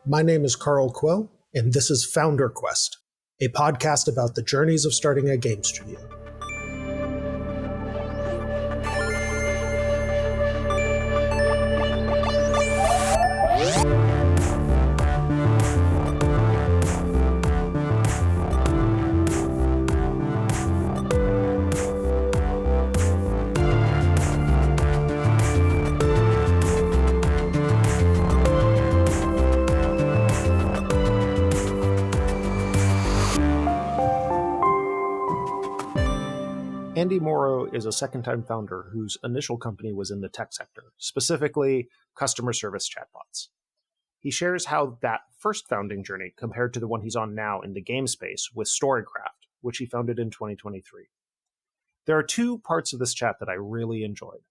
My name is Carl Quo, and this is Founder Quest, a podcast about the journeys of starting a game studio. Andy Mauro is a second-time founder whose initial company was in the tech sector, specifically customer service chatbots. He shares how that first founding journey compared to the one he's on now in the game space with Storycraft, which he founded in 2023. There are two parts of this chat that I really enjoyed.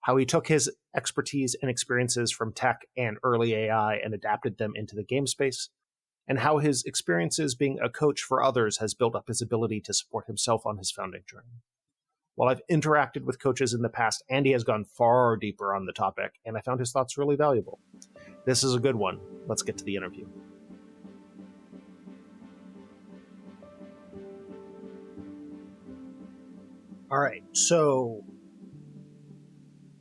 How he took his expertise and experiences from tech and early AI and adapted them into the game space, and how his experiences being a coach for others has built up his ability to support himself on his founding journey. While I've interacted with coaches in the past, Andy has gone far deeper on the topic, and I found his thoughts really valuable. This is a good one. Let's get to the interview. All right, so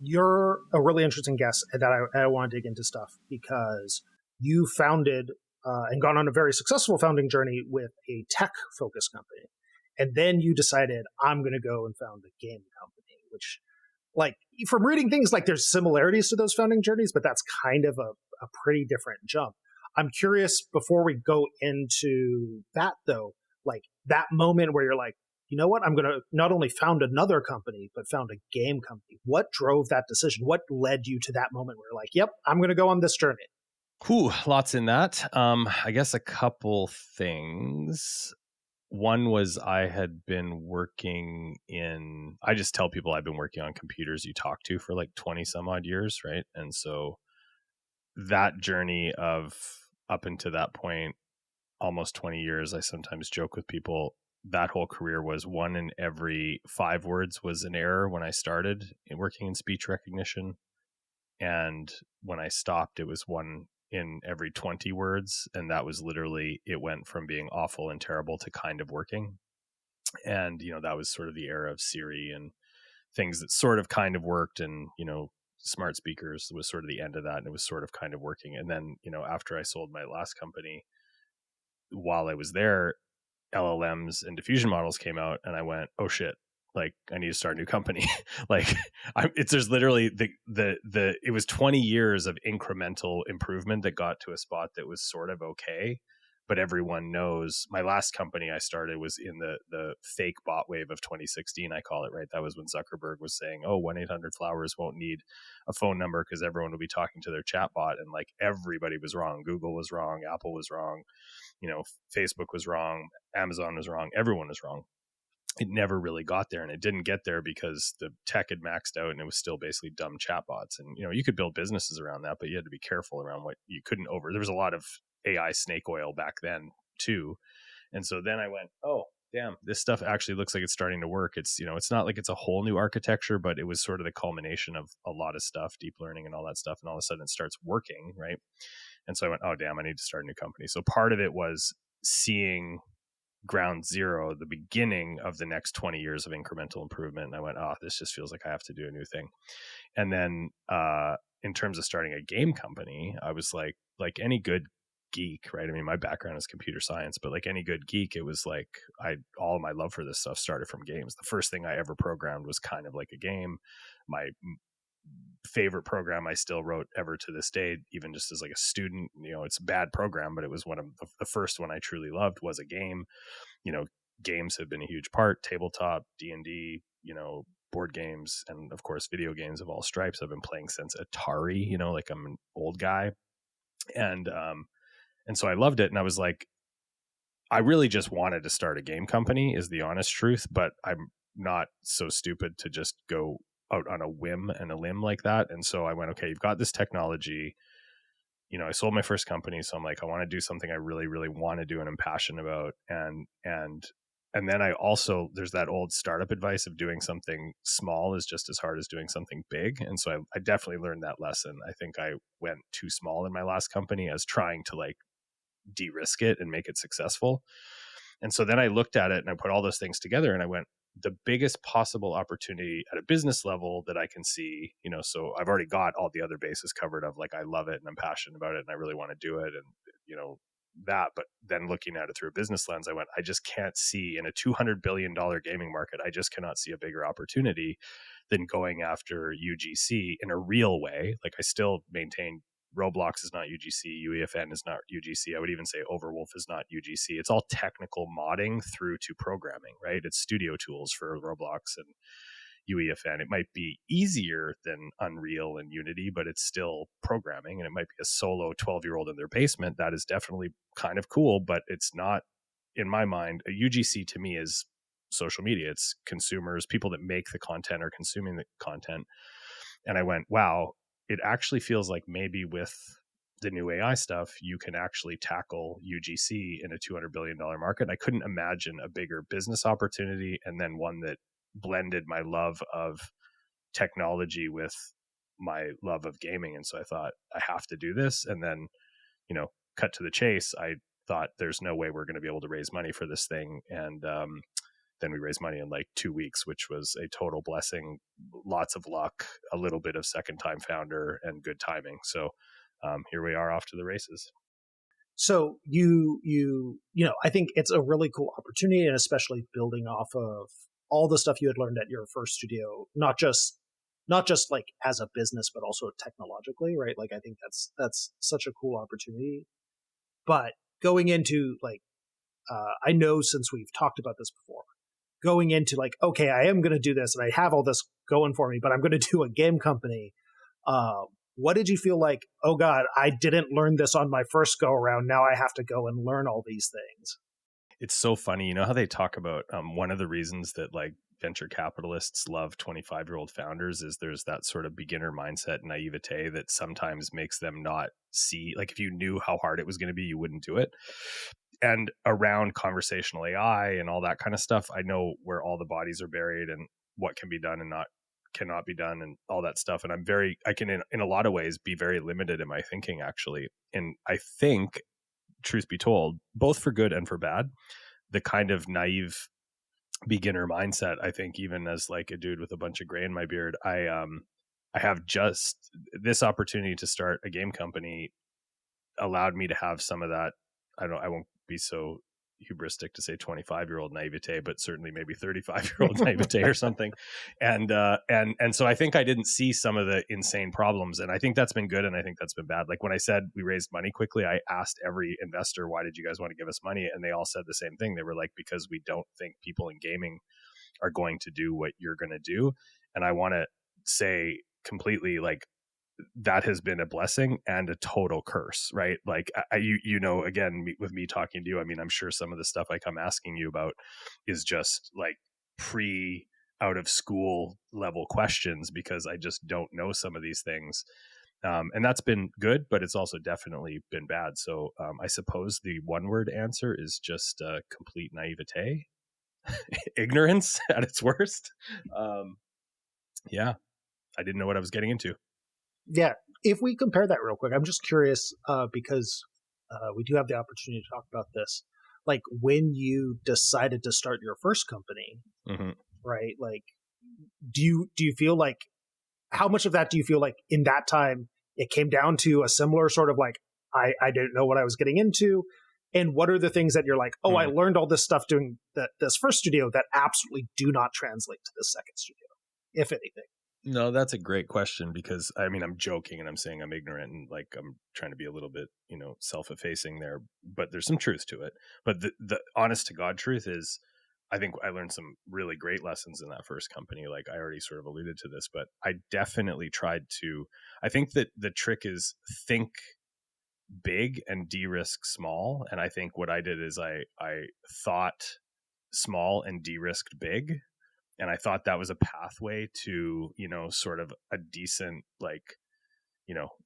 you're a really interesting guest that I want to dig into stuff because you founded and gone on a very successful founding journey with a tech-focused company. And then you decided, I'm going to go and found a game company, which, like, from reading things, like, there's similarities to those founding journeys, but that's kind of a pretty different jump. I'm curious, before we go into that, though, like, that moment where you're like, you know what, I'm going to not only found another company, but found a game company. What drove that decision? What led you to that moment where you're like, yep, I'm going to go on this journey? Cool. Lots in that. I guess a couple things. One was I had been working I just tell people I've been working on computers you talk to for like 20 some odd years, right? And so that journey of up until that point, almost 20 years, I sometimes joke with people, that whole career was 1 in every 5 words was an error when I started working in speech recognition. And when I stopped, it was 1 in every 20 words. And that was literally, it went from being awful and terrible to kind of working. And, that was sort of the era of Siri and things that sort of kind of worked. And, smart speakers was sort of the end of that. And it was sort of kind of working. And then, after I sold my last company, while I was there, LLMs and diffusion models came out and I went, oh shit. Like, I need to start a new company. Like, there's literally it was 20 years of incremental improvement that got to a spot that was sort of okay. But everyone knows my last company I started was in the fake bot wave of 2016, I call it, right? That was when Zuckerberg was saying, oh, 1-800-Flowers won't need a phone number because everyone will be talking to their chatbot. And like, everybody was wrong. Google was wrong. Apple was wrong. Facebook was wrong. Amazon was wrong. Everyone was wrong. It never really got there, and it didn't get there because the tech had maxed out and it was still basically dumb chatbots. And you could build businesses around that, but you had to be careful around what you couldn't there was a lot of AI snake oil back then too. And so then I went, oh damn, this stuff actually looks like it's starting to work. It's it's not like it's a whole new architecture, but it was sort of the culmination of a lot of stuff, deep learning and all that stuff, and all of a sudden it starts working, right? And so I went, oh damn, I need to start a new company. So part of it was seeing ground zero, the beginning of the next 20 years of incremental improvement. And I went, oh, this just feels like I have to do a new thing. And then in terms of starting a game company, I was like any good geek, right? I mean, my background is computer science, but like any good geek, it was like all of my love for this stuff started from games. The first thing I ever programmed was kind of like a game. My favorite program I still wrote ever to this day, even just as like a student, it's a bad program, but it was one of the first one I truly loved was a game. Games have been a huge part, tabletop, D&D, board games, and of course video games of all stripes. I've been playing since Atari, like I'm an old guy. And so I loved it. And I was like, I really just wanted to start a game company is the honest truth, but I'm not so stupid to just go out on a whim and a limb like that. And so I went, okay, you've got this technology. I sold my first company. So I'm like, I want to do something I really, really want to do and I'm passionate about. And and then I also, there's that old startup advice of doing something small is just as hard as doing something big. And so I definitely learned that lesson. I think I went too small in my last company as trying to like de-risk it and make it successful. And so then I looked at it and I put all those things together and I went, the biggest possible opportunity at a business level that I can see, so I've already got all the other bases covered of like, I love it and I'm passionate about it and I really want to do it. And, that, but then looking at it through a business lens, I went, I just can't see in a $200 billion gaming market. I just cannot see a bigger opportunity than going after UGC in a real way. Like I still maintain Roblox is not UGC, UEFN is not UGC. I would even say Overwolf is not UGC. It's all technical modding through to programming, right? It's studio tools for Roblox and UEFN. It might be easier than Unreal and Unity, but it's still programming. And it might be a solo 12-year-old in their basement. That is definitely kind of cool, but it's not, in my mind, a UGC to me is social media. It's consumers, people that make the content are consuming the content. And I went, wow, it actually feels like maybe with the new AI stuff, you can actually tackle UGC in a $200 billion market. I couldn't imagine a bigger business opportunity, and then one that blended my love of technology with my love of gaming. And so I thought, I have to do this. And then, cut to the chase, I thought there's no way we're going to be able to raise money for this thing. And then we raised money in like 2 weeks, which was a total blessing, lots of luck, a little bit of second time founder and good timing. So here we are off to the races. So I think it's a really cool opportunity, and especially building off of all the stuff you had learned at your first studio, not just like as a business, but also technologically, right? Like I think that's such a cool opportunity. But going into like, I know since we've talked about this before, going into like, okay, I am going to do this and I have all this going for me, but I'm going to do a game company. What did you feel like? Oh God, I didn't learn this on my first go around. Now I have to go and learn all these things. It's so funny. You know how they talk about one of the reasons that like venture capitalists love 25-year-old founders is there's that sort of beginner mindset naivete that sometimes makes them not see, like if you knew how hard it was going to be, you wouldn't do it. And around conversational AI and all that kind of stuff, I know where all the bodies are buried and what can be done and cannot be done and all that stuff. And I can in a lot of ways be very limited in my thinking actually. And I think, truth be told, both for good and for bad, the kind of naive beginner mindset, I think even as like a dude with a bunch of gray in my beard, I have just this opportunity to start a game company allowed me to have some of that. I won't be so hubristic to say 25-year-old naivete, but certainly maybe 35-year-old naivete or something. And so I think I didn't see some of the insane problems, and I think that's been good and I think that's been bad. Like when I said we raised money quickly, I asked every investor, why did you guys want to give us money? And they all said the same thing. They were like, because we don't think people in gaming are going to do what you're going to do. And I want to say completely, like, that has been a blessing and a total curse, right? Like again, with me talking to you, I mean, I'm sure some of the stuff I come asking you about is just like pre out of school level questions because I just don't know some of these things. And that's been good, but it's also definitely been bad. So I suppose the one word answer is just complete naivete, ignorance at its worst. Yeah, I didn't know what I was getting into. Yeah, if we compare that real quick, I'm just curious because we do have the opportunity to talk about this. Like when you decided to start your first company, right? Like, do you feel like how much of that do you feel like in that time it came down to a similar sort of like I didn't know what I was getting into, and what are the things that you're like, oh, I learned all this stuff doing this first studio that absolutely do not translate to this second studio, if anything? No, that's a great question because I mean, I'm joking and I'm saying I'm ignorant and like I'm trying to be a little bit, self-effacing there, but there's some truth to it. But the honest to God truth is, I think I learned some really great lessons in that first company. Like I already sort of alluded to this, but I definitely tried to, I think that the trick is think big and de-risk small. And I think what I did is I thought small and de-risked big. And I thought that was a pathway to, sort of a decent, like,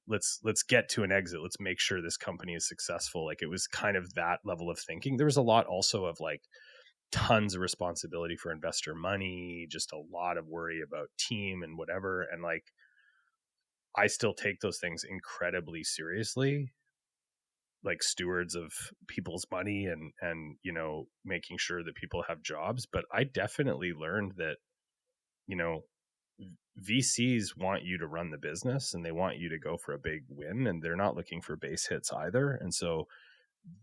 let's get to an exit. Let's make sure this company is successful. Like it was kind of that level of thinking. There was a lot also of like tons of responsibility for investor money, just a lot of worry about team and whatever. And like, I still take those things incredibly seriously, like stewards of people's money and, you know, making sure that people have jobs. But I definitely learned that, you know, VCs want you to run the business and they want you to go for a big win, and they're not looking for base hits either. And so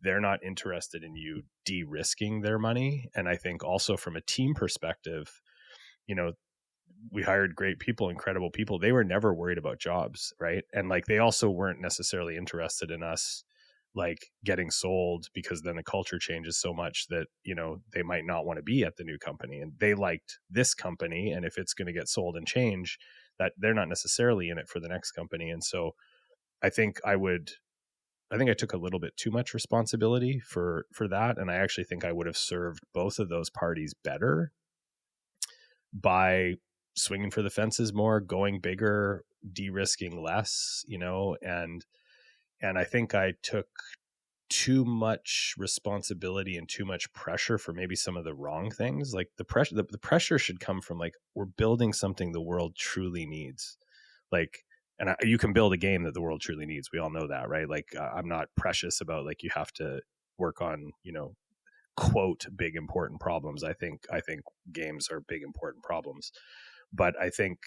they're not interested in you de-risking their money. And I think also from a team perspective, you know, we hired great people, incredible people. They were never worried about jobs, right? And like, they also weren't necessarily interested in us like getting sold, because then the culture changes so much that, you know, they might not want to be at the new company, and they liked this company. And if it's going to get sold and change, that they're not necessarily in it for the next company. And so I think I took a little bit too much responsibility for that. And I actually think I would have served both of those parties better by swinging for the fences more, going bigger, de-risking less, you know. And I think I took too much responsibility and too much pressure for maybe some of the wrong things. Like the pressure should come from like, we're building something the world truly needs. Like, and you can build a game that the world truly needs. We all know that, right? Like, I'm not precious about like, you have to work on, you know, quote, big important problems. I think games are big important problems, but I think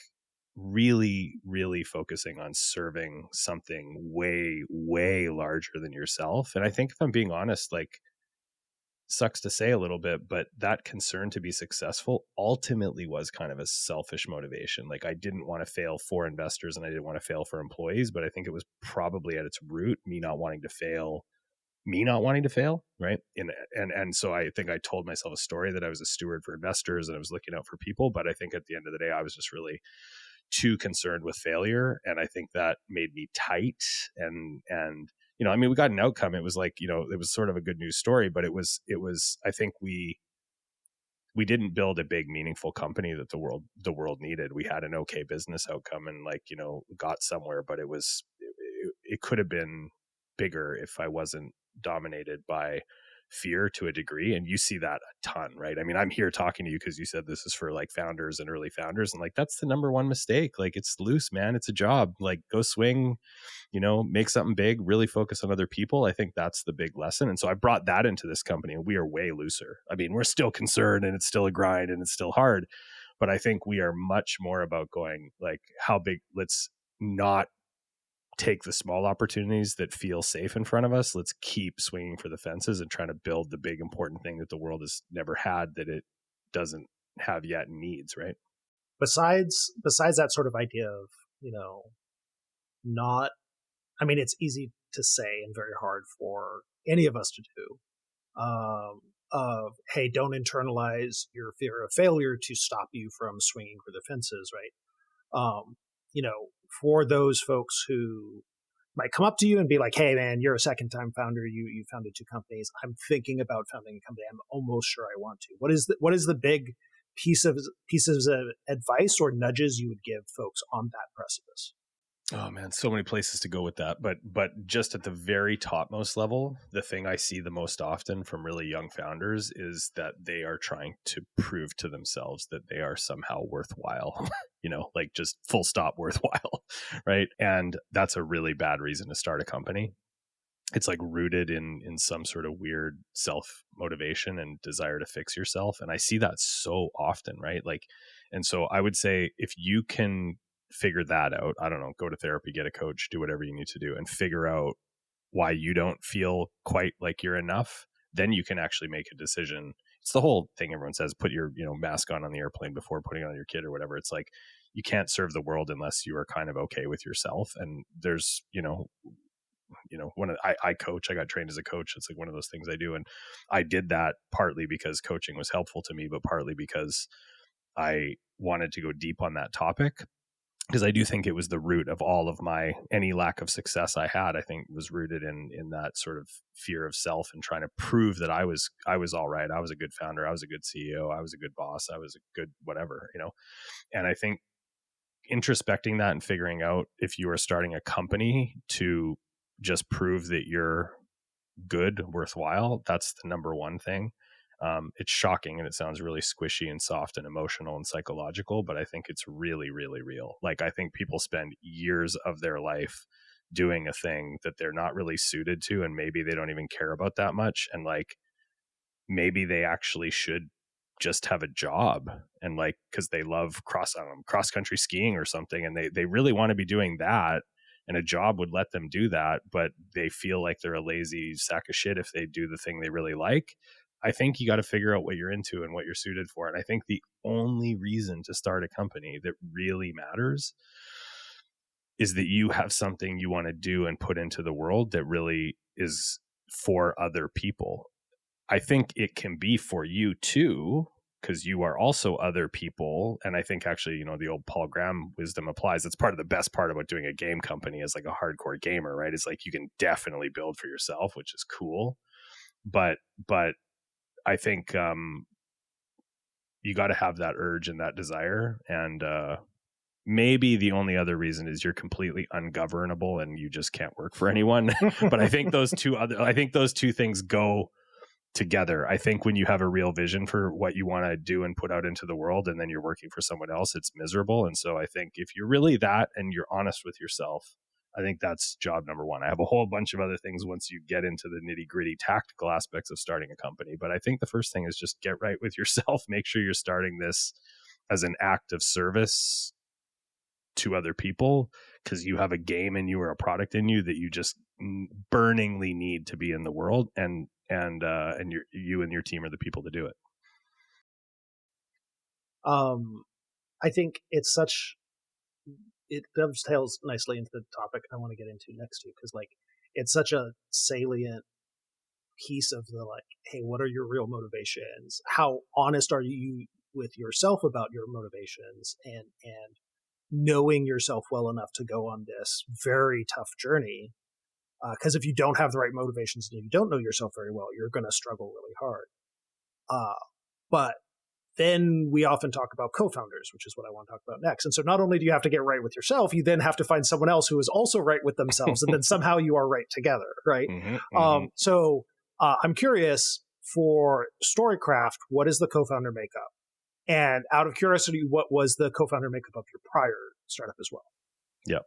really focusing on serving something way larger than yourself. And I think, if I'm being honest, like, sucks to say a little bit, but that concern to be successful ultimately was kind of a selfish motivation. Like, I didn't want to fail for investors and I didn't want to fail for employees, but I think it was probably at its root me not wanting to fail, right? And so I think I told myself a story that I was a steward for investors and I was looking out for people, but I think at the end of the day I was just really too concerned with failure, and I think that made me tight. And you know, I mean, we got an outcome. It was like, you know, it was sort of a good news story, but it was I think we didn't build a big meaningful company that the world needed. We had an okay business outcome and, like, you know, got somewhere, but it could have been bigger if I wasn't dominated by fear to a degree. And you see that a ton, right? I mean, I'm here talking to you because you said this is for like founders and early founders, and like, that's the number one mistake. Like, it's loose, man. It's a job. Like, go swing, you know, make something big, really focus on other people. I think that's the big lesson. And so I brought that into this company, and we are way looser. I mean, we're still concerned and it's still a grind and it's still hard, but I think we are much more about going like, how big, let's not take the small opportunities that feel safe in front of us. Let's keep swinging for the fences and trying to build the big important thing that the world has never had, that it doesn't have yet and needs, right? Besides that sort of idea of, you know, not, I mean, it's easy to say and very hard for any of us to do, of, hey, don't internalize your fear of failure to stop you from swinging for the fences, right? You know, for those folks who might come up to you and be like, hey, man, you're a second time founder. You founded 2 companies. I'm thinking about founding a company. I'm almost sure I want to. What is the big pieces of advice or nudges you would give folks on that precipice? Oh man, so many places to go with that. But just at the very topmost level, the thing I see the most often from really young founders is that they are trying to prove to themselves that they are somehow worthwhile, you know, like, just full stop worthwhile, right? And that's a really bad reason to start a company. It's like rooted in some sort of weird self motivation and desire to fix yourself. And I see that so often, right? Like, and so I would say, if you can figure that out, I don't know, go to therapy, get a coach, do whatever you need to do, and figure out why you don't feel quite like you're enough, then you can actually make a decision. It's the whole thing everyone says, put your, you know, mask on the airplane before putting it on your kid or whatever. It's like, you can't serve the world unless you are kind of okay with yourself. And there's, you know, I coach, I got trained as a coach. It's like one of those things I do. And I did that partly because coaching was helpful to me, but partly because I wanted to go deep on that topic, because I do think it was the root of all of any lack of success I had. I think was rooted in that sort of fear of self and trying to prove that I was all right. I was a good founder. I was a good CEO. I was a good boss. I was a good whatever, you know. And I think introspecting that and figuring out if you are starting a company to just prove that you're good, worthwhile, that's the number one thing. It's shocking and it sounds really squishy and soft and emotional and psychological, but I think it's really, really real. Like, I think people spend years of their life doing a thing that they're not really suited to, and maybe they don't even care about that much. And like, maybe they actually should just have a job, and like, because they love cross country skiing or something, and they really want to be doing that, and a job would let them do that, but they feel like they're a lazy sack of shit if they do the thing they really like. I think you got to figure out what you're into and what you're suited for. And I think the only reason to start a company that really matters is that you have something you want to do and put into the world that really is for other people. I think it can be for you too, because you are also other people. And I think actually, the old Paul Graham wisdom applies. That's part of the best part about doing a game company as like a hardcore gamer, right? It's like you can definitely build for yourself, which is cool. But I think you got to have that urge and that desire. And maybe the only other reason is you're completely ungovernable and you just can't work for anyone. But I think those two things go together. I think when you have a real vision for what you want to do and put out into the world, and then you're working for someone else, it's miserable. And so I think if you're really that and you're honest with yourself, I think that's job number one. I have a whole bunch of other things once you get into the nitty gritty tactical aspects of starting a company. But I think the first thing is just get right with yourself. Make sure you're starting this as an act of service to other people, because you have a game and you are a product in you that you just burningly need to be in the world, and you and your team are the people to do it. I think it dovetails nicely into the topic I want to get into next to, because like it's such a salient piece of the like, hey, what are your real motivations? How honest are you with yourself about your motivations, and knowing yourself well enough to go on this very tough journey. Because if you don't have the right motivations and you don't know yourself very well, you're going to struggle really hard. But then we often talk about co-founders, which is what I want to talk about next. And so not only do you have to get right with yourself, you then have to find someone else who is also right with themselves, and then somehow you are right together, right? So I'm curious, for Storycraft, what is the co-founder makeup? And out of curiosity, what was the co-founder makeup of your prior startup as well? Yeah.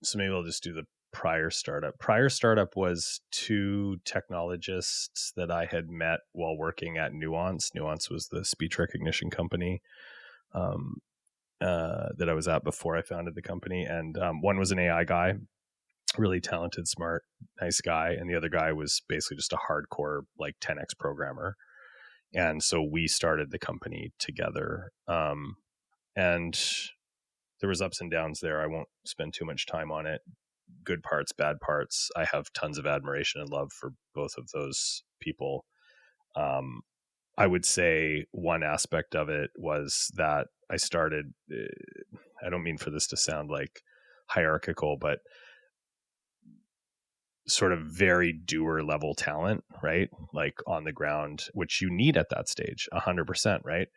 So maybe I'll just do the prior startup. Prior startup was two technologists that I had met while working at Nuance. Nuance was the speech recognition company that I was at before I founded the company. And one was an AI guy, really talented, smart, nice guy. And the other guy was basically just a hardcore like 10x programmer. And so we started the company together. And there was ups and downs there. I won't spend too much time on it. Good parts, bad parts. I have tons of admiration and love for both of those people. I would say one aspect of it was that I started, I don't mean for this to sound like hierarchical, but sort of very doer level talent, right? Like on the ground, which you need at that stage, 100%, right?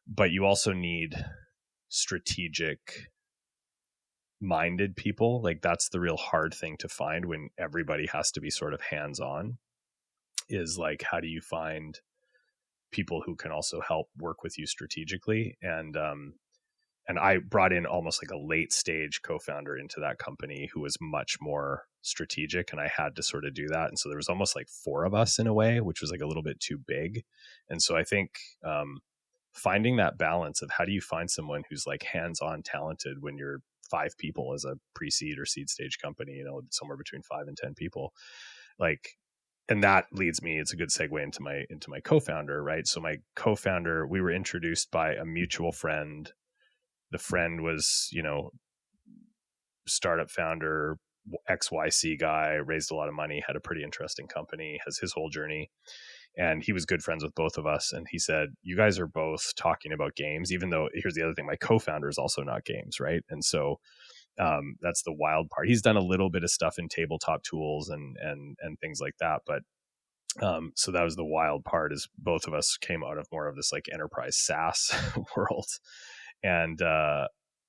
But you also need strategic minded people. Like that's the real hard thing to find when everybody has to be sort of hands on, is like, how do you find people who can also help work with you strategically? And I brought in almost like a late stage co-founder into that company who was much more strategic, and I had to sort of do that. And so there was almost like four of us in a way, which was like a little bit too big. And so I think finding that balance of how do you find someone who's like hands-on talented when you're 5 people as a pre-seed or seed stage company, somewhere between 5 and 10 people, like, and that leads me, it's a good segue into my co-founder, right? So my co-founder, we were introduced by a mutual friend. The friend was, startup founder, XYC guy, raised a lot of money, had a pretty interesting company, has his whole journey. And he was good friends with both of us. And he said, you guys are both talking about games, even though here's the other thing, my co-founder is also not games, right? And so that's the wild part. He's done a little bit of stuff in tabletop tools and things like that. But so that was the wild part, is both of us came out of more of this like enterprise SaaS world. And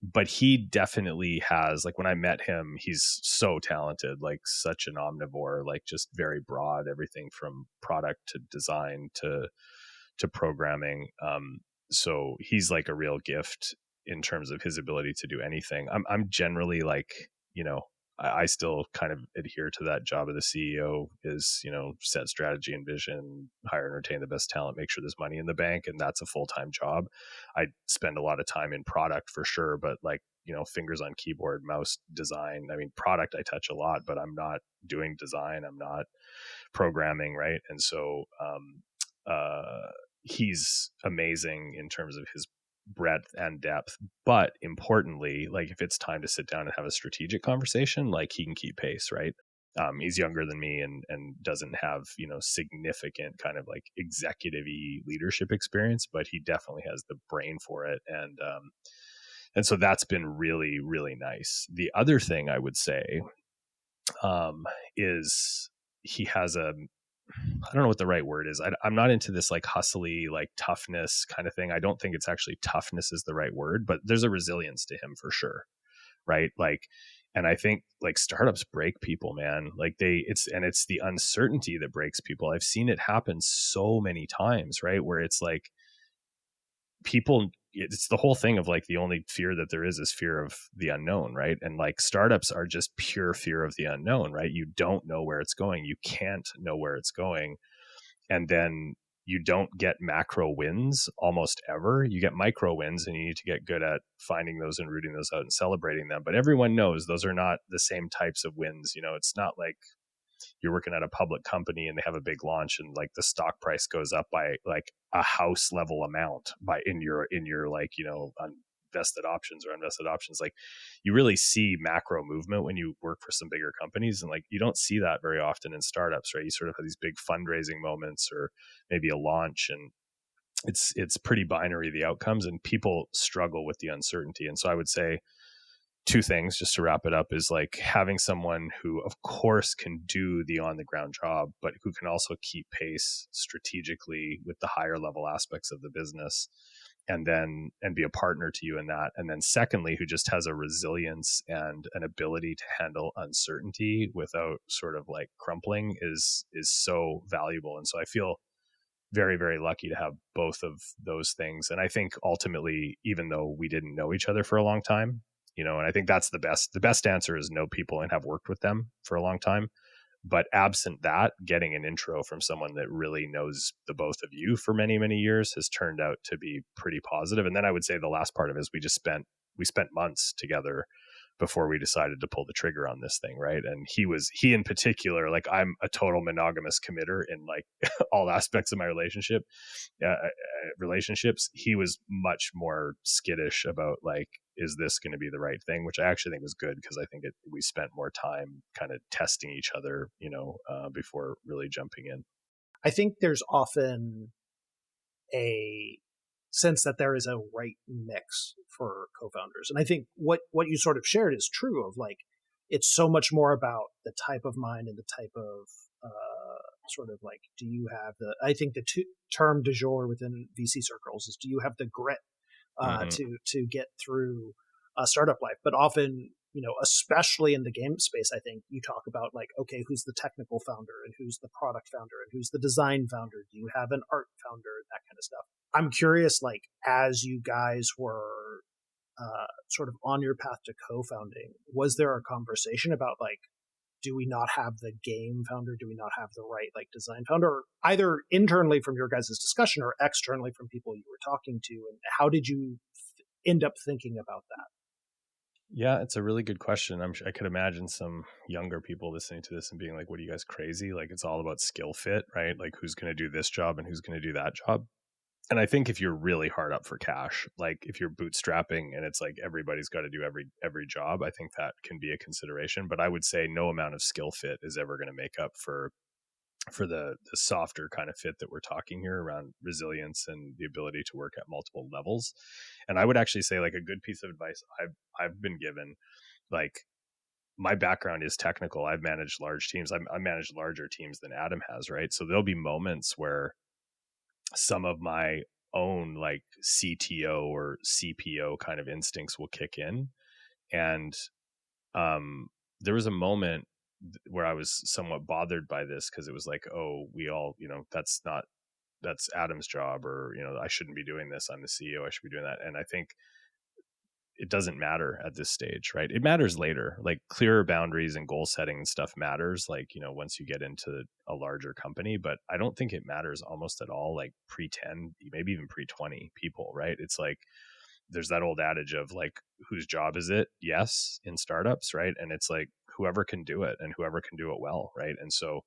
but he definitely has, like, when I met him, he's so talented, like such an omnivore, like just very broad, everything from product to design to programming. So he's like a real gift in terms of his ability to do anything. I'm generally like, you know, I still kind of adhere to that job of the CEO is, you know, set strategy and vision, hire and retain the best talent, make sure there's money in the bank. And that's a full-time job. I spend a lot of time in product for sure, but like, you know, fingers on keyboard, mouse, design. I mean, product I touch a lot, but I'm not doing design. I'm not programming. Right. And so, he's amazing in terms of his breadth and depth, but importantly, like if it's time to sit down and have a strategic conversation, like he can keep pace, right? He's younger than me and doesn't have, you know, significant kind of like executive-y leadership experience, but he definitely has the brain for it. And so that's been really, really nice. The other thing I would say is he has I don't know what the right word is. I'm not into this like hustly, like toughness kind of thing. I don't think it's actually toughness is the right word, but there's a resilience to him for sure. Right. Like, and I think like startups break people, man. Like it's the uncertainty that breaks people. I've seen it happen so many times, right? Where it's like people, it's the whole thing of like the only fear that there is fear of the unknown, right? And like startups are just pure fear of the unknown, right? You don't know where it's going. You can't know where it's going. And then you don't get macro wins almost ever. You get micro wins, and you need to get good at finding those and rooting those out and celebrating them. But everyone knows those are not the same types of wins. You know, it's not like you're working at a public company and they have a big launch and like the stock price goes up by like a house level amount by in your like, you know, vested options or unvested options. Like you really see macro movement when you work for some bigger companies, and like you don't see that very often in startups, right? You sort of have these big fundraising moments or maybe a launch, and it's pretty binary, the outcomes, and people struggle with the uncertainty. And so I would say two things just to wrap it up is like having someone who of course can do the on the ground job, but who can also keep pace strategically with the higher level aspects of the business, and be a partner to you in that. And then secondly, who just has a resilience and an ability to handle uncertainty without sort of like crumpling is so valuable. And so I feel very, very lucky to have both of those things. And I think ultimately, even though we didn't know each other for a long time, you know, and I think that's the best answer is know people and have worked with them for a long time. But absent that, getting an intro from someone that really knows the both of you for many, many years has turned out to be pretty positive. And then I would say the last part of it is we spent months together before we decided to pull the trigger on this thing, right? And he in particular, like I'm a total monogamous committer in like all aspects of my relationships. He was much more skittish about like, is this going to be the right thing? Which I actually think was good, because I think we spent more time kind of testing each other, you know, before really jumping in. I think there's often a sense that there is a right mix for co-founders. And I think what you sort of shared is true of like, it's so much more about the type of mind and the type of sort of like, do you have I think the term du jour within VC circles is, do you have the grit to get through startup life? But often, you know, especially in the game space, I think you talk about like, okay, who's the technical founder and who's the product founder and who's the design founder? Do you have an art founder? That kind of stuff. I'm curious, like, as you guys were sort of on your path to co-founding, was there a conversation about like, do we not have the game founder? Do we not have the right like design founder? Either internally from your guys' discussion or externally from people you were talking to, and how did you end up thinking about that? Yeah, it's a really good question. I could imagine some younger people listening to this and being like, what are you guys crazy? Like, it's all about skill fit, right? Like who's going to do this job and who's going to do that job. And I think if you're really hard up for cash, like if you're bootstrapping and it's like everybody's got to do every job, I think that can be a consideration. But I would say no amount of skill fit is ever going to make up for the softer kind of fit that we're talking here around resilience and the ability to work at multiple levels. And I would actually say like a good piece of advice I've been given, like my background is technical. I've managed large teams. I managed larger teams than Adam has, right? So there'll be moments where some of my own like CTO or CPO kind of instincts will kick in. And there was a moment where I was somewhat bothered by this, because it was like, oh, we all, that's Adam's job, or, I shouldn't be doing this. I'm the CEO. I should be doing that. And I think it doesn't matter at this stage, right? It matters later. Like clearer boundaries and goal setting and stuff matters, like, once you get into a larger company, but I don't think it matters almost at all, like pre 10, maybe even pre 20 people, right? It's like, there's that old adage of like, whose job is it? Yes, in startups, right? And it's like, whoever can do it and whoever can do it well, right? And so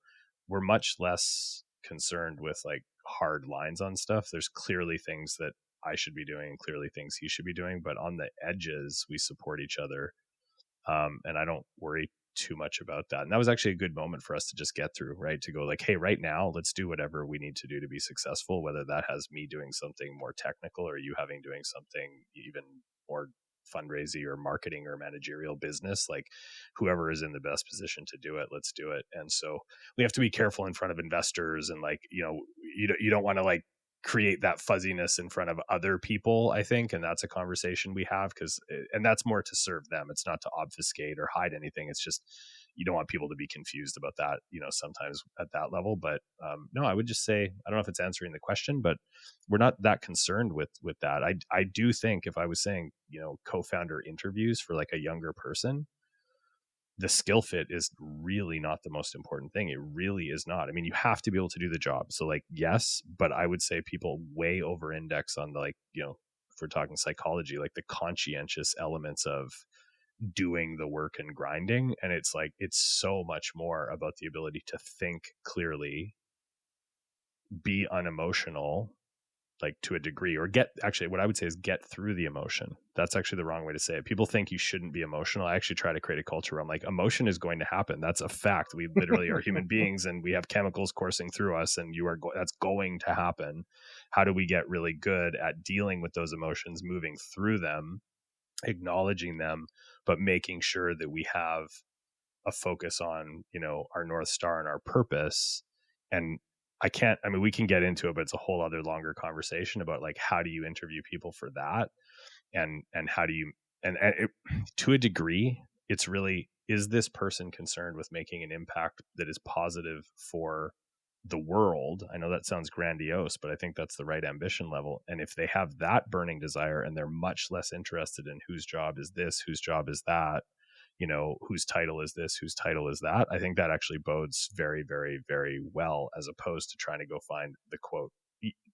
we're much less concerned with like hard lines on stuff. There's clearly things that I should be doing and clearly things he should be doing, but on the edges, we support each other. And I don't worry too much about that. And that was actually a good moment for us to just get through, right? To go like, hey, right now, let's do whatever we need to do to be successful, whether that has me doing something more technical or you having doing something even more fundraising or marketing or managerial business. Like whoever is in the best position to do it, let's do it. And so we have to be careful in front of investors, and like, you don't want to like create that fuzziness in front of other people, I think. And that's a conversation we have, and that's more to serve them. It's not to obfuscate or hide anything. It's just, you don't want people to be confused about that, sometimes at that level. But no, I would just say, I don't know if it's answering the question, but we're not that concerned with that. I do think if I was saying, co-founder interviews for like a younger person, the skill fit is really not the most important thing. It really is not. I mean, you have to be able to do the job. So like, yes, but I would say people way over index on the, like, if we're talking psychology, like the conscientious elements of doing the work and grinding. And it's like, it's so much more about the ability to think clearly, be unemotional, like to a degree, or actually what I would say is get through the emotion. That's actually the wrong way to say it. People think you shouldn't be emotional. I actually try to create a culture where I'm like, emotion is going to happen. That's a fact. We literally are human beings, and we have chemicals coursing through us, and that's going to happen. How do we get really good at dealing with those emotions, moving through them, acknowledging them, but making sure that we have a focus on, our North Star and our purpose. And we can get into it, but it's a whole other longer conversation about like, how do you interview people for that? And how do you, to a degree, it's really, is this person concerned with making an impact that is positive for the world? I know that sounds grandiose, but I think that's the right ambition level. And if they have that burning desire and they're much less interested in whose job is this, whose job is that, whose title is this, whose title is that, I think that actually bodes very, very, very well, as opposed to trying to go find the quote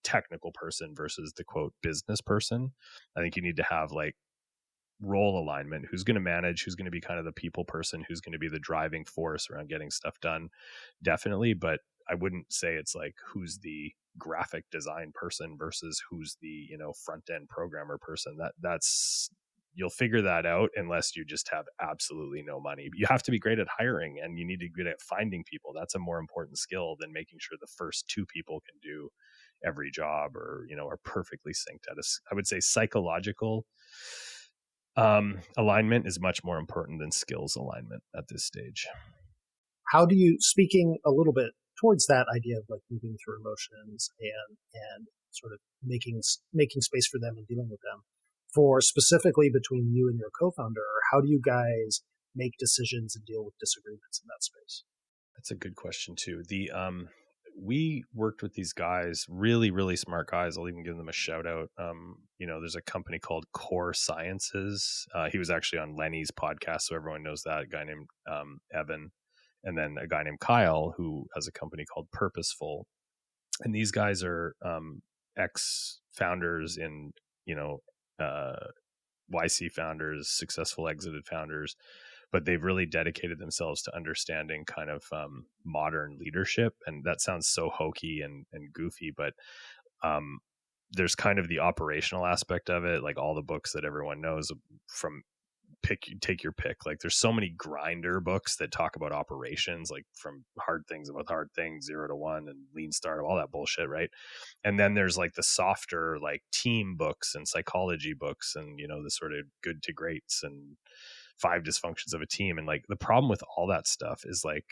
technical person versus the quote business person. I think you need to have like role alignment. Who's going to manage, who's going to be kind of the people person, who's going to be the driving force around getting stuff done, definitely. But I wouldn't say it's like who's the graphic design person versus who's the front end programmer person. That's you'll figure that out unless you just have absolutely no money. You have to be great at hiring, and you need to be good at finding people. That's a more important skill than making sure the first two people can do every job, or are perfectly synced at I would say psychological alignment is much more important than skills alignment at this stage. How do you, speaking a little bit towards that idea of like moving through emotions and sort of making space for them and dealing with them, for specifically between you and your co-founder, how do you guys make decisions and deal with disagreements in that space? That's a good question too. We worked with these guys, really, really smart guys. I'll even give them a shout out. There's a company called Core Sciences. He was actually on Lenny's podcast, so everyone knows that. A guy named Evan, and then a guy named Kyle, who has a company called Purposeful. And these guys are ex-founders in, YC founders, successful exited founders, but they've really dedicated themselves to understanding kind of modern leadership. And that sounds so hokey and goofy, but there's kind of the operational aspect of it, like all the books that everyone knows from take your pick. Like there's so many grinder books that talk about operations, like from hard things about hard things, 0 to 1 and lean startup, all that bullshit. Right. And then there's like the softer, like team books and psychology books and, the sort of good to greats and 5 dysfunctions of a team. And like the problem with all that stuff is like,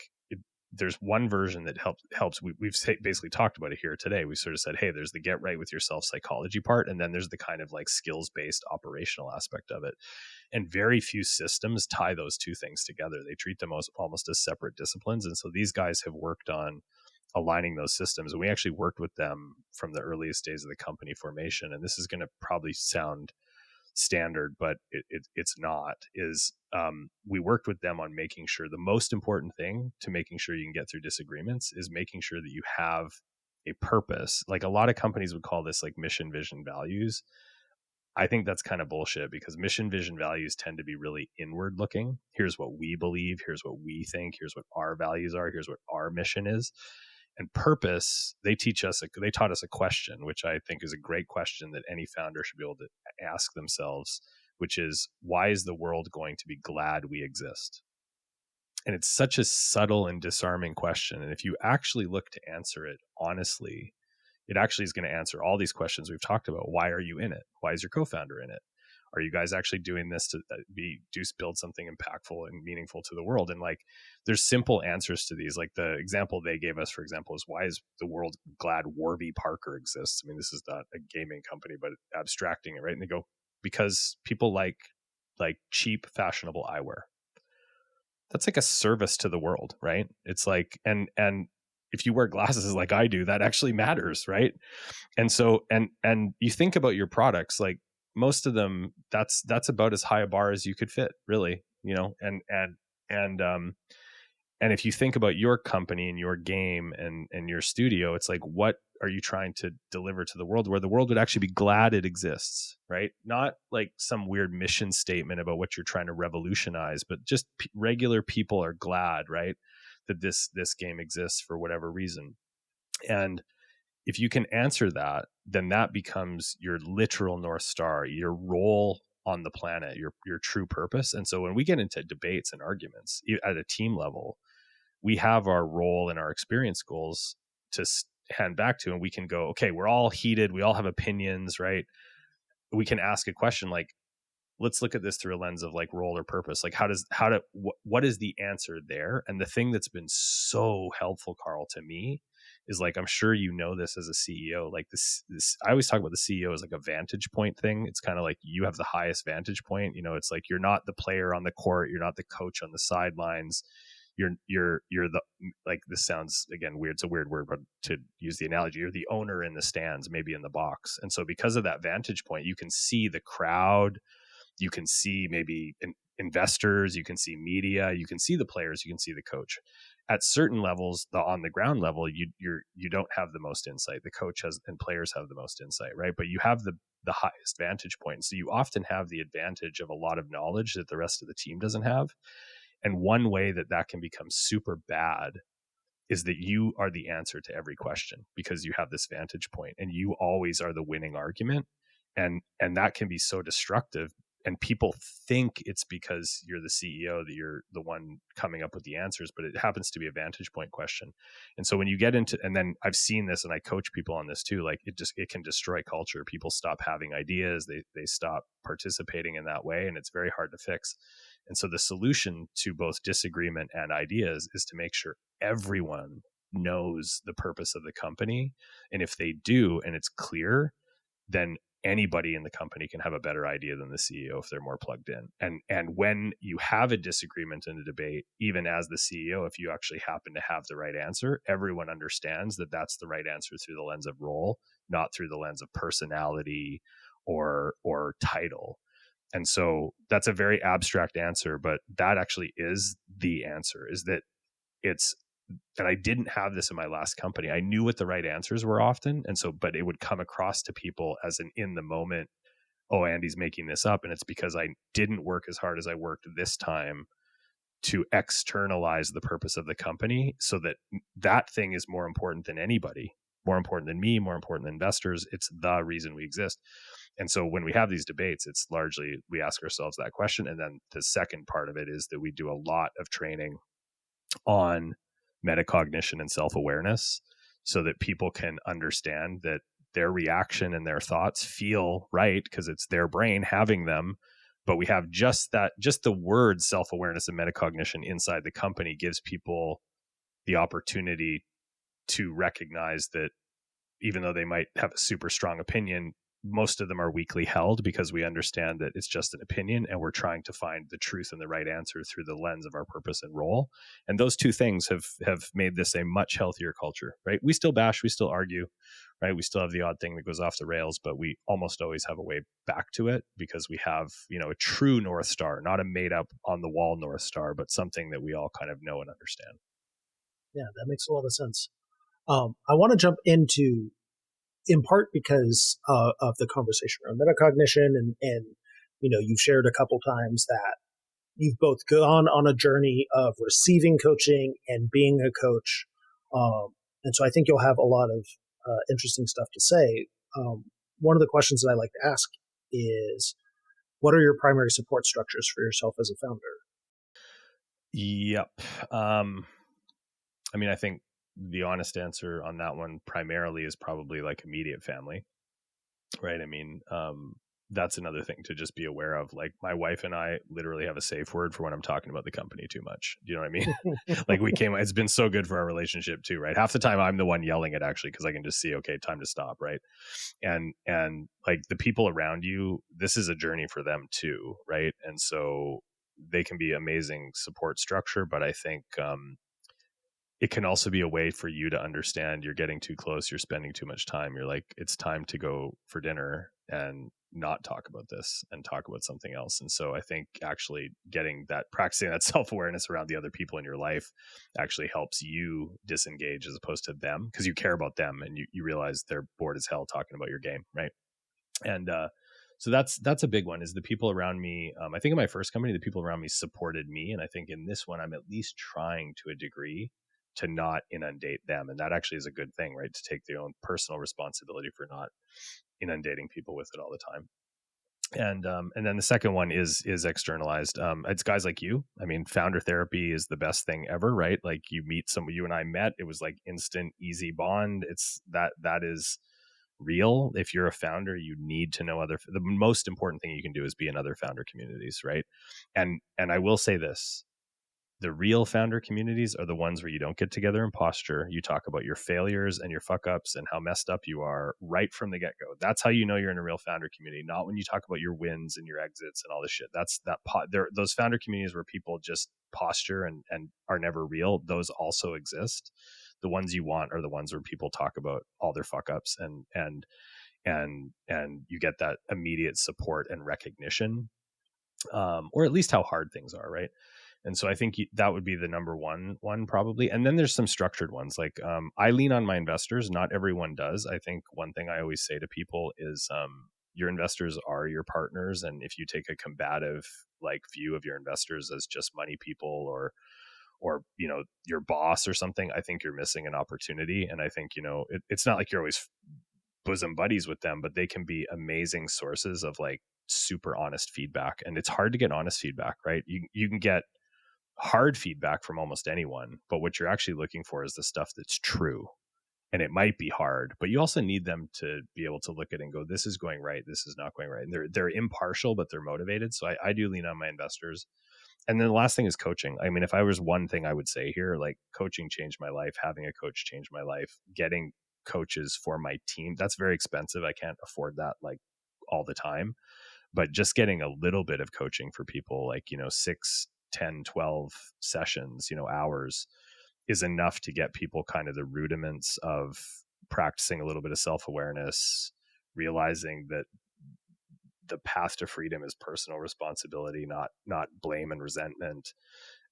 there's one version that helps. We've basically talked about it here today. We sort of said, hey, there's the get right with yourself psychology part, and then there's the kind of like skills based operational aspect of it. And very few systems tie those two things together. They treat them almost as separate disciplines. And so these guys have worked on aligning those systems, and we actually worked with them from the earliest days of the company formation. And this is going to probably sound standard, but it's not, is we worked with them on making sure the most important thing to making sure you can get through disagreements is making sure that you have a purpose. Like a lot of companies would call this like mission, vision, values. I think that's kind of bullshit, because mission, vision, values tend to be really inward looking. Here's what we believe. Here's what we think. Here's what our values are. Here's what our mission is. And purpose, they taught us a question, which I think is a great question that any founder should be able to ask themselves, which is, why is the world going to be glad we exist? And it's such a subtle and disarming question. And if you actually look to answer it honestly, it actually is going to answer all these questions we've talked about. Why are you in it? Why is your co-founder in it? Are you guys actually doing this to build something impactful and meaningful to the world? And like, there's simple answers to these. Like the example they gave us, for example, is, why is the world glad Warby Parker exists? I mean, this is not a gaming company, but abstracting it, right? And they go, because people like cheap, fashionable eyewear. That's like a service to the world, right? It's like, and if you wear glasses like I do, that actually matters, right? And so, and you think about your products, like most of them, that's about as high a bar as you could fit, really, you know. And if you think about your company and your game and your studio, it's like, what are you trying to deliver to the world where the world would actually be glad it exists, right? Not like some weird mission statement about what you're trying to revolutionize, but just regular people are glad, right, that this game exists for whatever reason. And if you can answer that, then that becomes your literal North Star, your role on the planet, your true purpose. And so when we get into debates and arguments at a team level, we have our role and our experience goals to hand back to, and we can go, okay, we're all heated. We all have opinions, right? We can ask a question like, let's look at this through a lens of like role or purpose. Like what is the answer there? And the thing that's been so helpful, Carl, to me is, like, I'm sure you know this as a CEO, like this, I always talk about the CEO as like a vantage point thing. It's kind of like you have the highest vantage point. You know, it's like, you're not the player on the court. You're not the coach on the sidelines. You're the, like, this sounds again weird, it's a weird word, but to use the analogy, you're the owner in the stands, maybe in the box. And so because of that vantage point, you can see the crowd, you can see maybe investors, you can see media, you can see the players, you can see the coach. At certain levels, on the ground level, you don't have the most insight. The coach has, and players have the most insight, right? But you have the highest vantage point. So you often have the advantage of a lot of knowledge that the rest of the team doesn't have. And one way that can become super bad is that you are the answer to every question, because you have this vantage point and you always are the winning argument. And that can be so destructive. And people think it's because you're the CEO that you're the one coming up with the answers, but it happens to be a vantage point question. And so when you get into, and then I've seen this and I coach people on this too, like it can destroy culture. People stop having ideas. They stop participating in that way, and it's very hard to fix. And so the solution to both disagreement and ideas is to make sure everyone knows the purpose of the company. And if they do, and it's clear, then anybody in the company can have a better idea than the CEO if they're more plugged in. And when you have a disagreement in a debate, even as the CEO, if you actually happen to have the right answer, everyone understands that that's the right answer through the lens of role, not through the lens of personality or title. And so that's a very abstract answer, but that actually is the answer, is that it's, and I didn't have this in my last company. I knew what the right answers were often. And so, but it would come across to people as an in the moment, oh, Andy's making this up. And it's because I didn't work as hard as I worked this time to externalize the purpose of the company, so that thing is more important than anybody, more important than me, more important than investors. It's the reason we exist. And so when we have these debates, it's largely, we ask ourselves that question. And then the second part of it is that we do a lot of training on metacognition and self-awareness, so that people can understand that their reaction and their thoughts feel right because it's their brain having them. But we have just the word self-awareness and metacognition inside the company gives people the opportunity to recognize that even though they might have a super strong opinion, most of them are weakly held because we understand that it's just an opinion and we're trying to find the truth and the right answer through the lens of our purpose and role. And those two things have made this a much healthier culture, right? We still bash, we still argue, right? We still have the odd thing that goes off the rails, but we almost always have a way back to it because we have, a true North Star, not a made up on the wall North Star, but something that we all kind of know and understand. Yeah, that makes a lot of sense. I want to jump into, in part because of the conversation around metacognition, and you've shared a couple times that you've both gone on a journey of receiving coaching and being a coach, and so I think you'll have a lot of interesting stuff to say. One of the questions that I like to ask is, what are your primary support structures for yourself as a founder? Yep. I think the honest answer on that one primarily is probably like immediate family, right? That's another thing to just be aware of. Like my wife and I literally have a safe word for when I'm talking about the company too much. Do you know what I mean? Like it's been so good for our relationship too, right? Half the time I'm the one yelling it actually, because I can just see, okay, time to stop, right? And like the people around you, this is a journey for them too, right? And so they can be amazing support structure, but I think it can also be a way for you to understand you're getting too close, you're spending too much time. You're like, it's time to go for dinner and not talk about this and talk about something else. And so I think actually practicing that self-awareness around the other people in your life actually helps you disengage as opposed to them, because you care about them and you realize they're bored as hell talking about your game, right? And so that's a big one, is the people around me. I think in my first company, the people around me supported me. And I think in this one, I'm at least trying to a degree to not inundate them. And that actually is a good thing, right? To take their own personal responsibility for not inundating people with it all the time. And then the second one is externalized. It's guys like you. Founder therapy is the best thing ever, right? Like you and I met, it was like instant, easy bond. It's that is real. If you're a founder, you need to know the most important thing you can do is be in other founder communities, right? And I will say this, the real founder communities are the ones where you don't get together and posture. You talk about your failures and your fuck ups and how messed up you are right from the get go. That's how you know you're in a real founder community, not when you talk about your wins and your exits and all this shit. Those founder communities where people just posture and are never real. Those also exist. The ones you want are the ones where people talk about all their fuck ups and you get that immediate support and recognition, or at least how hard things are, right? And so I think that would be the number one probably. And then there's some structured ones. Like I lean on my investors. Not everyone does. I think one thing I always say to people is your investors are your partners. And if you take a combative view of your investors as just money people or your boss or something, I think you're missing an opportunity. And I think, it's not like you're always bosom buddies with them, but they can be amazing sources of super honest feedback. And it's hard to get honest feedback, right? You can get hard feedback from almost anyone, but what you're actually looking for is the stuff that's true. And it might be hard, but you also need them to be able to look at it and go, this is going right, this is not going right. And they're impartial, but they're motivated. So I do lean on my investors. And then the last thing is coaching. If I was one thing I would say here, coaching changed my life, having a coach changed my life, getting coaches for my team, that's very expensive. I can't afford that all the time, but just getting a little bit of coaching for people, 6, 10, 12 sessions, hours, is enough to get people kind of the rudiments of practicing a little bit of self-awareness, realizing that the path to freedom is personal responsibility, not blame and resentment.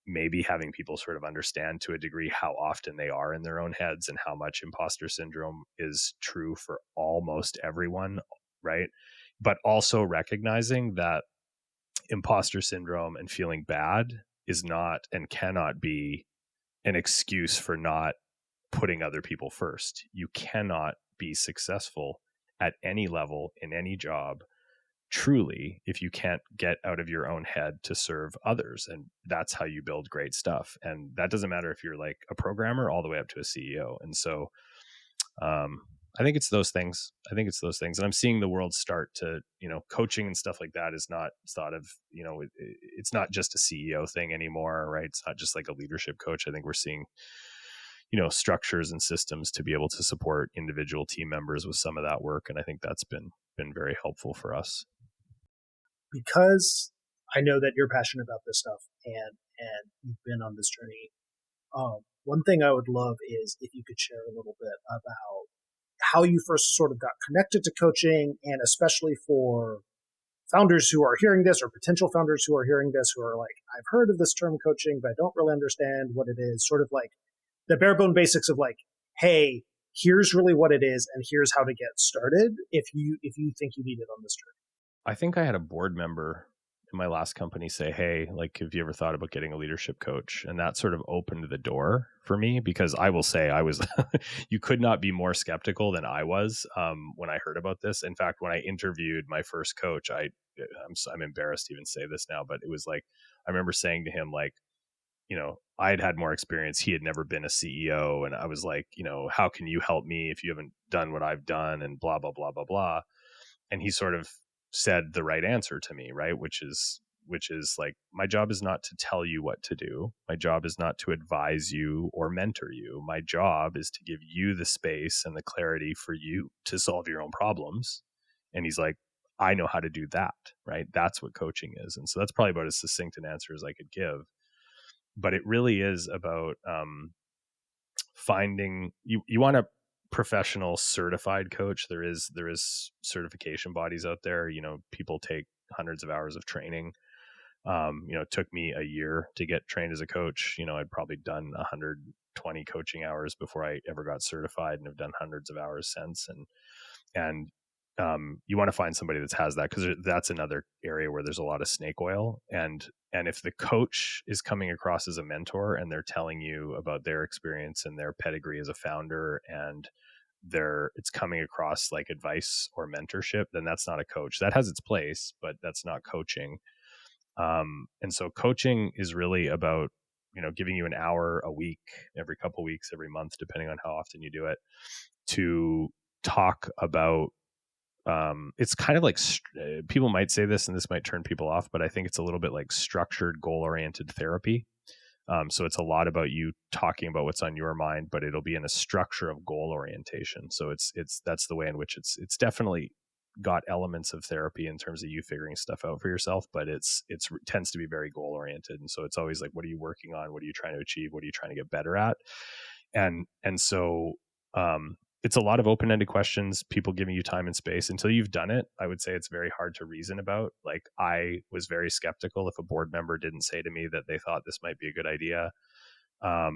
Maybe having people sort of understand to a degree how often they are in their own heads and how much imposter syndrome is true for almost everyone, right? But also recognizing that imposter syndrome and feeling bad is not and cannot be an excuse for not putting other people first. You cannot be successful at any level in any job truly if you can't get out of your own head to serve others. And that's how you build great stuff. And that doesn't matter if you're like a programmer all the way up to a CEO. And so I think it's those things. And I'm seeing the world start to, coaching and stuff like that is not thought of, it's not just a CEO thing anymore, right? It's not just like a leadership coach. I think we're seeing structures and systems to be able to support individual team members with some of that work. And I think that's been very helpful for us. Because I know that you're passionate about this stuff and you've been on this journey. One thing I would love is if you could share a little bit about how you first sort of got connected to coaching, and especially for founders who are hearing this or potential founders who are hearing this who are like, I've heard of this term coaching, but I don't really understand what it is. Sort of like the bare bone basics of like, hey, here's really what it is and here's how to get started if you think you need it on this journey. I think I had a board member in my last company say, hey, like, have you ever thought about getting a leadership coach? And that sort of opened the door for me, because I will say I was, you could not be more skeptical than I was when I heard about this. In fact, when I interviewed my first coach, I'm embarrassed to even say this now, but it was like, I remember saying to him, like, I had more experience. He had never been a CEO. And I was like, how can you help me if you haven't done what I've done, and blah, blah, blah, blah, blah. And he sort of said the right answer to me, right? Which is like, my job is not to tell you what to do. My job is not to advise you or mentor you. My job is to give you the space and the clarity for you to solve your own problems. And he's like, I know how to do that, right? That's what coaching is. And so that's probably about as succinct an answer as I could give. But it really is about finding, you want a professional certified coach. There is certification bodies out there. People take hundreds of hours of training. It took me a year to get trained as a coach. I'd probably done 120 coaching hours before I ever got certified, and have done hundreds of hours since. And you want to find somebody that has that, because that's another area where there's a lot of snake oil. And if the coach is coming across as a mentor and they're telling you about their experience and their pedigree as a founder, and it's coming across like advice or mentorship, then that's not a coach. That has its place, but that's not coaching. And so coaching is really about, giving you an hour a week, every couple of weeks, every month, depending on how often you do it, to talk about, it's kind of like, people might say this and this might turn people off, but I think it's a little bit like structured goal-oriented therapy. So it's a lot about you talking about what's on your mind, but it'll be in a structure of goal orientation. So that's the way in which it's definitely got elements of therapy in terms of you figuring stuff out for yourself, but it tends to be very goal oriented. And so it's always like, what are you working on? What are you trying to achieve? What are you trying to get better at? And so, it's a lot of open-ended questions, people giving you time and space. Until you've done it, I would say it's very hard to reason about. Like, I was very skeptical if a board member didn't say to me that they thought this might be a good idea. I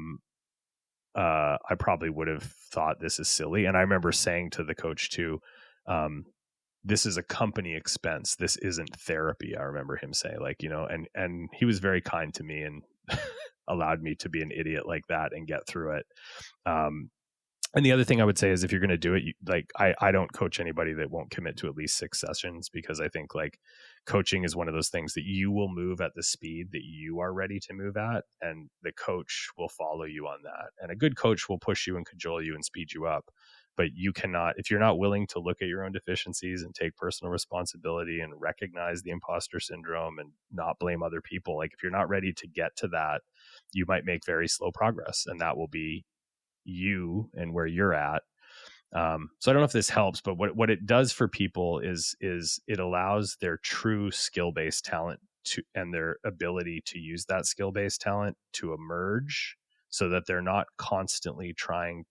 probably would have thought this is silly. And I remember saying to the coach too, this is a company expense. This isn't therapy. I remember him say, like, and he was very kind to me and allowed me to be an idiot like that and get through it. And the other thing I would say is, if you're going to do it, I don't coach anybody that won't commit to at least 6 sessions, because I think like coaching is one of those things that you will move at the speed that you are ready to move at, and the coach will follow you on that. And a good coach will push you and cajole you and speed you up. But you cannot, if you're not willing to look at your own deficiencies and take personal responsibility and recognize the imposter syndrome and not blame other people, like if you're not ready to get to that, you might make very slow progress, and that will be you and where you're at. So I don't know if this helps, but what it does for people is it allows their true skill-based talent and their ability to use that skill-based talent to emerge, so that they're not constantly trying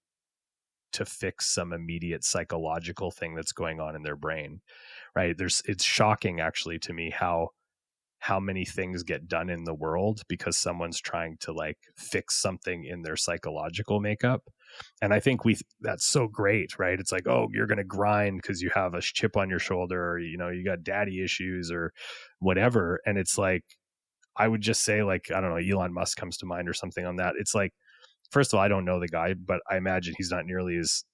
to fix some immediate psychological thing that's going on in their brain, right? It's shocking actually to me how many things get done in the world because someone's trying to like fix something in their psychological makeup. And I think that's so great, right? It's like, oh, you're going to grind because you have a chip on your shoulder, or, you got daddy issues or whatever. And it's like, I would just say, like, I don't know, Elon Musk comes to mind or something on that. It's like, first of all, I don't know the guy, but I imagine he's not nearly as,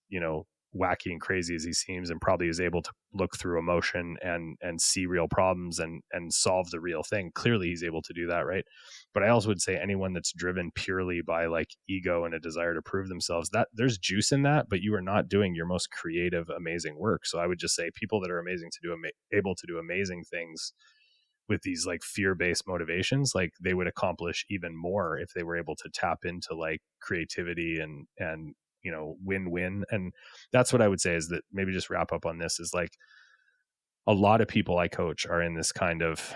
wacky and crazy as he seems, and probably is able to look through emotion and see real problems and solve the real thing. Clearly he's able to do that, right? But I also would say anyone that's driven purely by like ego and a desire to prove themselves, that there's juice in that, but you are not doing your most creative, amazing work. So I would just say people that are able to do amazing things with these like fear-based motivations, like they would accomplish even more if they were able to tap into like creativity and win-win. And that's what I would say is that, maybe just wrap up on this, is like a lot of people I coach are in this kind of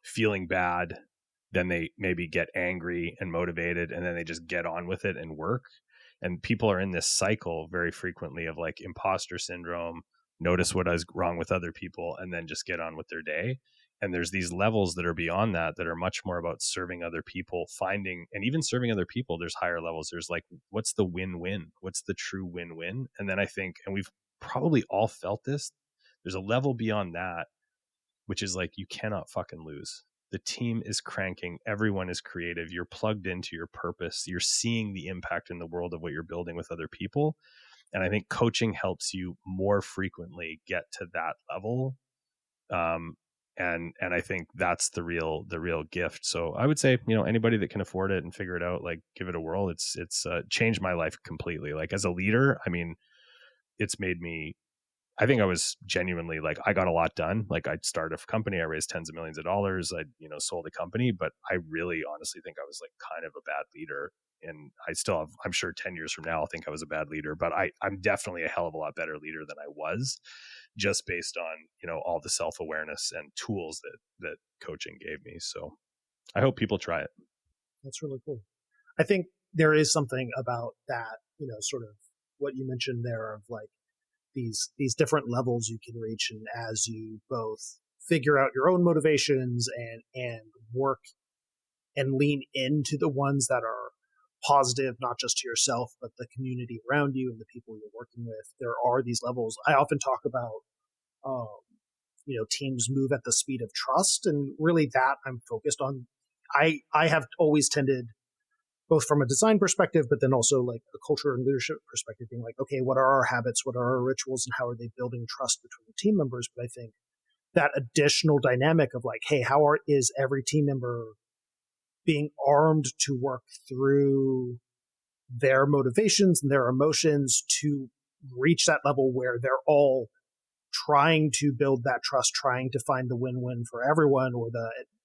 feeling bad, then they maybe get angry and motivated, and then they just get on with it and work. And people are in this cycle very frequently of like imposter syndrome, notice what is wrong with other people, and then just get on with their day. And there's these levels that are beyond that are much more about serving other people, finding, and even serving other people, there's higher levels. There's like, what's the win-win? What's the true win-win? And then I think, and we've probably all felt this, there's a level beyond that, which is like, you cannot fucking lose. The team is cranking. Everyone is creative. You're plugged into your purpose. You're seeing the impact in the world of what you're building with other people. And I think coaching helps you more frequently get to that level. And I think that's the real gift. So I would say, anybody that can afford it and figure it out, like, give it a whirl. It's changed my life completely. Like, as a leader, I mean, it's made me, I think I was genuinely like, I got a lot done. Like, I started a company, I raised tens of millions of dollars, I, sold a company, but I really honestly think I was like kind of a bad leader. And I still have, I'm sure 10 years from now, I'll think I was a bad leader, but I'm definitely a hell of a lot better leader than I was, just based on, all the self-awareness and tools that coaching gave me. So I hope people try it. That's really cool. I think there is something about that, sort of what you mentioned there of like these different levels you can reach. And as you both figure out your own motivations and work and lean into the ones that are positive, not just to yourself, but the community around you and the people you're working with, there are these levels. I often talk about, teams move at the speed of trust, and really that I'm focused on. I have always tended, both from a design perspective, but then also like a culture and leadership perspective, being like, okay, what are our habits? What are our rituals? And how are they building trust between the team members? But I think that additional dynamic of like, hey, is every team member being armed to work through their motivations and their emotions to reach that level where they're all trying to build that trust, trying to find the win-win for everyone, or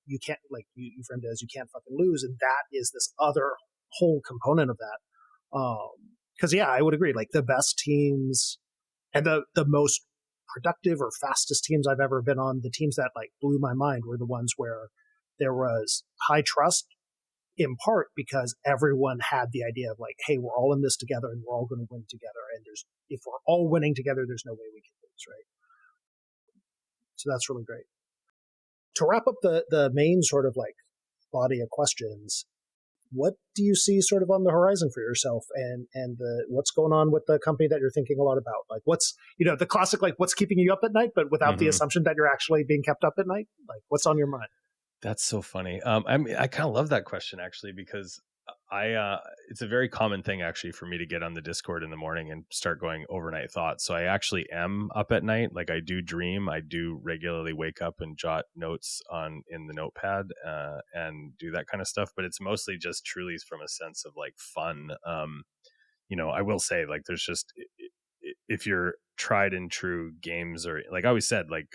you can't, like you framed it as, you can't fucking lose. And that is this other whole component of that. Because I would agree, like the best teams and the most productive or fastest teams I've ever been on, the teams that like blew my mind, were the ones where there was high trust, in part because everyone had the idea of like, hey, we're all in this together and we're all going to win together. And if we're all winning together, there's no way we can lose, right? So that's really great. To wrap up the main sort of like body of questions, what do you see sort of on the horizon for yourself, and what's going on with the company that you're thinking a lot about? Like, what's, the classic, like, what's keeping you up at night, but without the assumption that you're actually being kept up at night? Like, what's on your mind? That's so funny. I mean, I kind of love that question, actually, because it's a very common thing actually for me to get on the Discord in the morning and start going overnight thoughts. So I actually am up at night. Like, I do dream. I do regularly wake up and jot notes in the notepad and do that kind of stuff. But it's mostly just truly from a sense of like fun. I will say, like, there's just, if you're tried and true games, or like I always said, like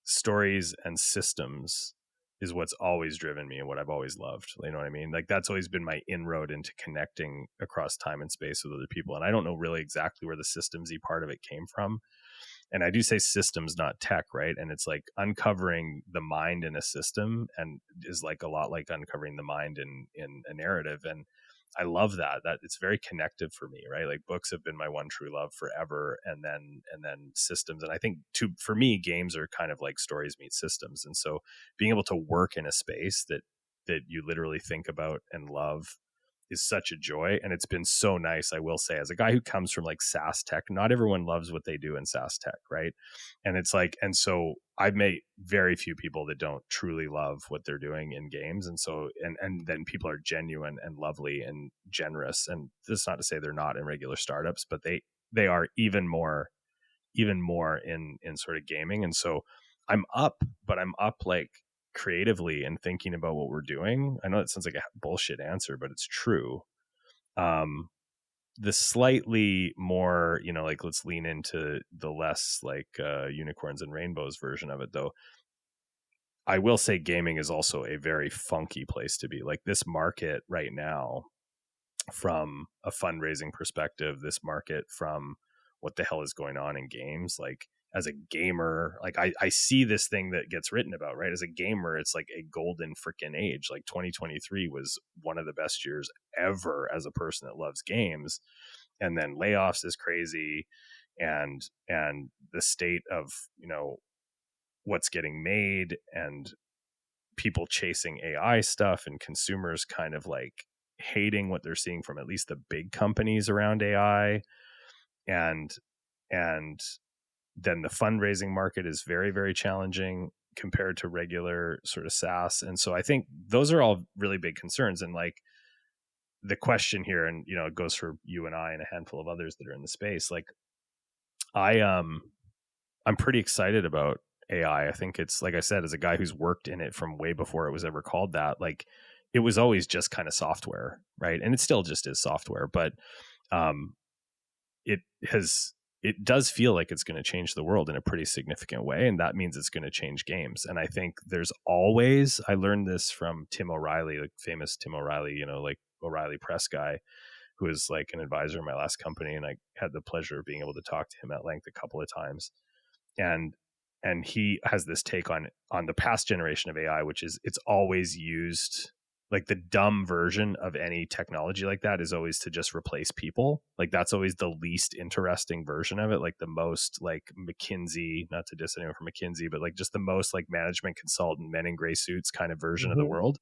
stories and systems is what's always driven me and what I've always loved. You know what I mean? Like, that's always been my inroad into connecting across time and space with other people. And I don't know really exactly where the systems-y part of it came from. And I do say systems, not tech, right? And it's like uncovering the mind in a system and is like a lot like uncovering the mind in a narrative. And I love that it's very connective for me, right? Like, books have been my one true love forever. And then systems. And I think for me, games are kind of like stories meet systems. And so being able to work in a space that you literally think about and love is such a joy. And it's been so nice, I will say, as a guy who comes from like SaaS tech, not everyone loves what they do in SaaS tech, right? And it's like, and so I've met very few people that don't truly love what they're doing in games. And so, and then people are genuine and lovely and generous. And that's not to say they're not in regular startups, but they are even more in sort of gaming. And so I'm up like creatively and thinking about what we're doing. I know it sounds like a bullshit answer, but it's true. The slightly more, like, let's lean into the less like unicorns and rainbows version of it, though. I will say gaming is also a very funky place to be. Like this market right now, from a fundraising perspective, this market from what the hell is going on in games, like as a gamer, like I see this thing that gets written about, right? As a gamer, it's like a golden freaking age. Like 2023 was one of the best years ever as a person that loves games. And then layoffs is crazy, and the state of, you know, what's getting made, and people chasing AI stuff, and consumers kind of like hating what they're seeing from at least the big companies around AI. And then the fundraising market is very, very challenging compared to regular sort of SaaS. And so I think those are all really big concerns. And like the question here, and you know, it goes for you and I and a handful of others that are in the space, like I'm pretty excited about AI. I think it's, like I said, as a guy who's worked in it from way before it was ever called that, like it was always just kind of software, right? And it still just is software, but um, it does feel like it's going to change the world in a pretty significant way, and that means it's going to change games. And I think I learned this from Tim O'Reilly, like famous Tim O'Reilly, you know, like O'Reilly Press guy, who was like an advisor in my last company, and I had the pleasure of being able to talk to him at length a couple of times. And he has this take on the past generation of AI, which is it's always used, like the dumb version of any technology like that is always to just replace people. Like that's always the least interesting version of it. Like the most like McKinsey, not to diss anyone from McKinsey, but like just the most like management consultant, men in gray suits kind of version of the world.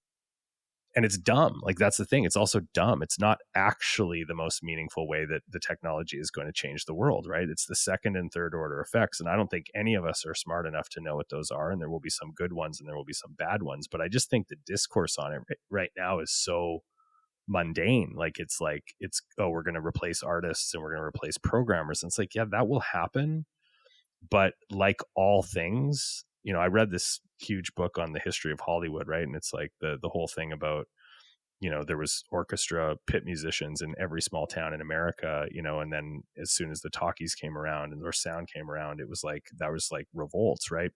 And it's dumb. Like that's the thing. It's also dumb. It's not actually the most meaningful way that the technology is going to change the world, right? It's the second and third order effects. And I don't think any of us are smart enough to know what those are. And there will be some good ones and there will be some bad ones. But I just think the discourse on it right now is so mundane. Like, oh, we're going to replace artists and we're going to replace programmers. And it's like, yeah, that will happen. But like all things, you know, I read this huge book on the history of Hollywood, right? And it's like the whole thing about, you know, there was orchestra pit musicians in every small town in America, you know, and then as soon as the talkies came around and their sound came around, it was like, that was like revolts, right?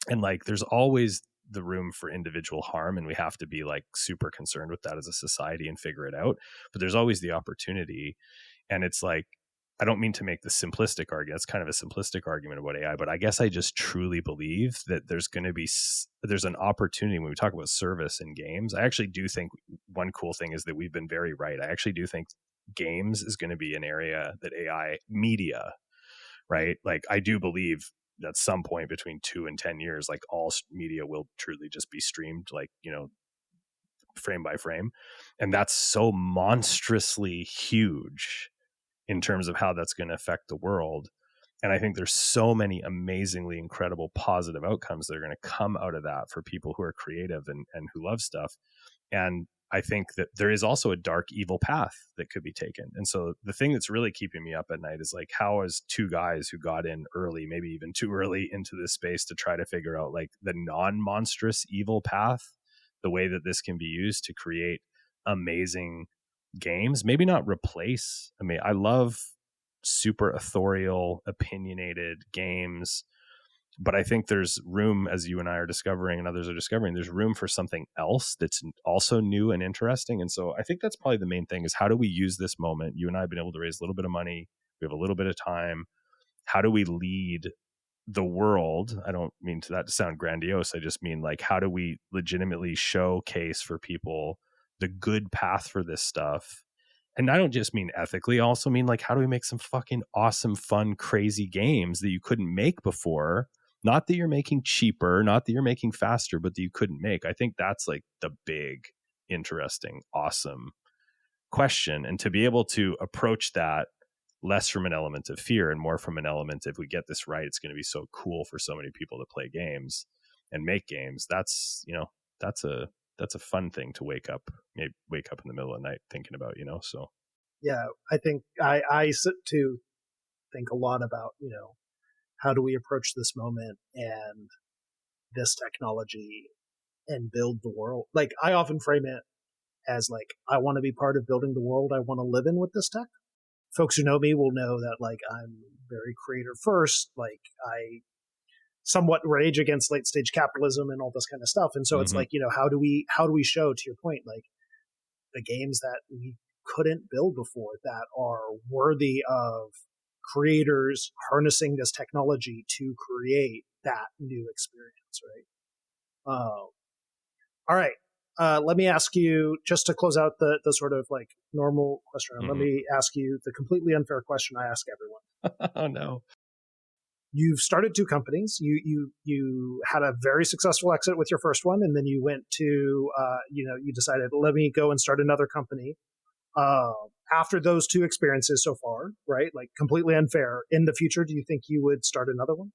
And like, there's always the room for individual harm, and we have to be like super concerned with that as a society and figure it out. But there's always the opportunity. And it's like, I don't mean to make the simplistic argument. It's kind of a simplistic argument about AI, but I guess I just truly believe that there's an opportunity when we talk about service in games. I actually do think one cool thing is that we've been very right. I actually do think games is going to be an area that AI media, right? Like I do believe at some point between 2 and 10 years, like all media will truly just be streamed, like, you know, frame by frame. And that's so monstrously huge in terms of how that's going to affect the world. And I think there's so many amazingly incredible positive outcomes that are going to come out of that for people who are creative and who love stuff. And I think that there is also a dark, evil path that could be taken. And so the thing that's really keeping me up at night is like, how as two guys who got in early, maybe even too early into this space to try to figure out like the non-monstrous evil path, the way that this can be used to create amazing games, maybe not replace. I mean, I love super authorial, opinionated games, but I think there's room, as you and I are discovering and others are discovering, there's room for something else that's also new and interesting. And so I think that's probably the main thing is, how do we use this moment? You and I have been able to raise a little bit of money. We have a little bit of time. How do we lead the world? I don't mean to that to sound grandiose. I just mean like, how do we legitimately showcase for people the good path for this stuff? And I don't just mean ethically, I also mean like, how do we make some fucking awesome, fun, crazy games that you couldn't make before? Not that you're making cheaper, not that you're making faster, but that you couldn't make. I think that's like the big, interesting, awesome question. And to be able to approach that less from an element of fear and more from an element, if we get this right, it's going to be so cool for so many people to play games and make games. That's, you know, that's a fun thing to wake up in the middle of the night thinking about, you know? So yeah, I think I sit to think a lot about, you know, how do we approach this moment and this technology and build the world? Like, I often frame it as like, I want to be part of building the world I want to live in with this tech. Folks who know me will know that like I'm very creator first. Like somewhat rage against late stage capitalism and all this kind of stuff. And so it's like, how do we show, to your point, like the games that we couldn't build before that are worthy of creators harnessing this technology to create that new experience, right? All right. Let me ask you, just to close out the sort of like normal question, let me ask you the completely unfair question I ask everyone. Oh, no. You've started 2 companies. You had a very successful exit with your first one, and then you went to, you decided, let me go and start another company. After those 2 experiences so far, right? Like completely unfair. In the future, do you think you would start another one?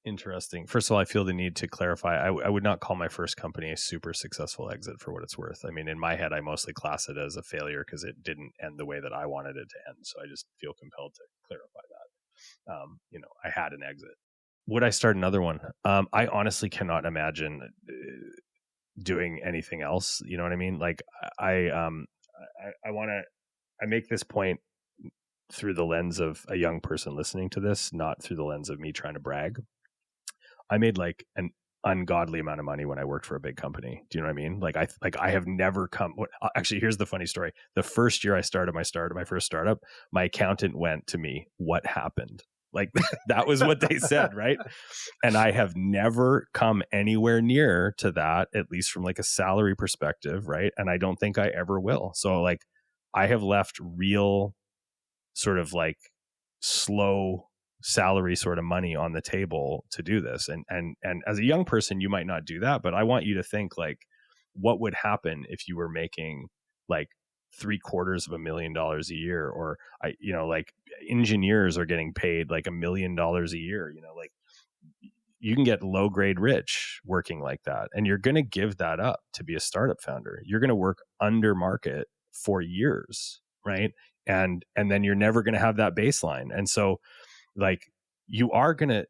Interesting. First of all, I feel the need to clarify. I would not call my first company a super successful exit for what it's worth. I mean, in my head, I mostly class it as a failure because it didn't end the way that I wanted it to end. So I just feel compelled to clarify that. I had an exit. Would I start another one? I honestly cannot imagine doing anything else. You know what I mean? Like I make this point through the lens of a young person listening to this, not through the lens of me trying to brag. I made like an ungodly amount of money when I worked for a big company. Do you know what I mean? Like I have never actually, here's the funny story. The first year I started my first startup, my accountant went to me, "What happened?" Like that was what they said, right? And I have never come anywhere near to that, at least from like a salary perspective, right? And I don't think I ever will. So like I have left real sort of like slow salary sort of money on the table to do this. And as a young person, you might not do that, but I want you to think like, what would happen if you were making like $750,000 a year, or like engineers are getting paid like $1 million a year, like you can get low grade rich working like that. And you're going to give that up to be a startup founder. You're going to work under market for years. Right. And then you're never going to have that baseline. And so like you are going to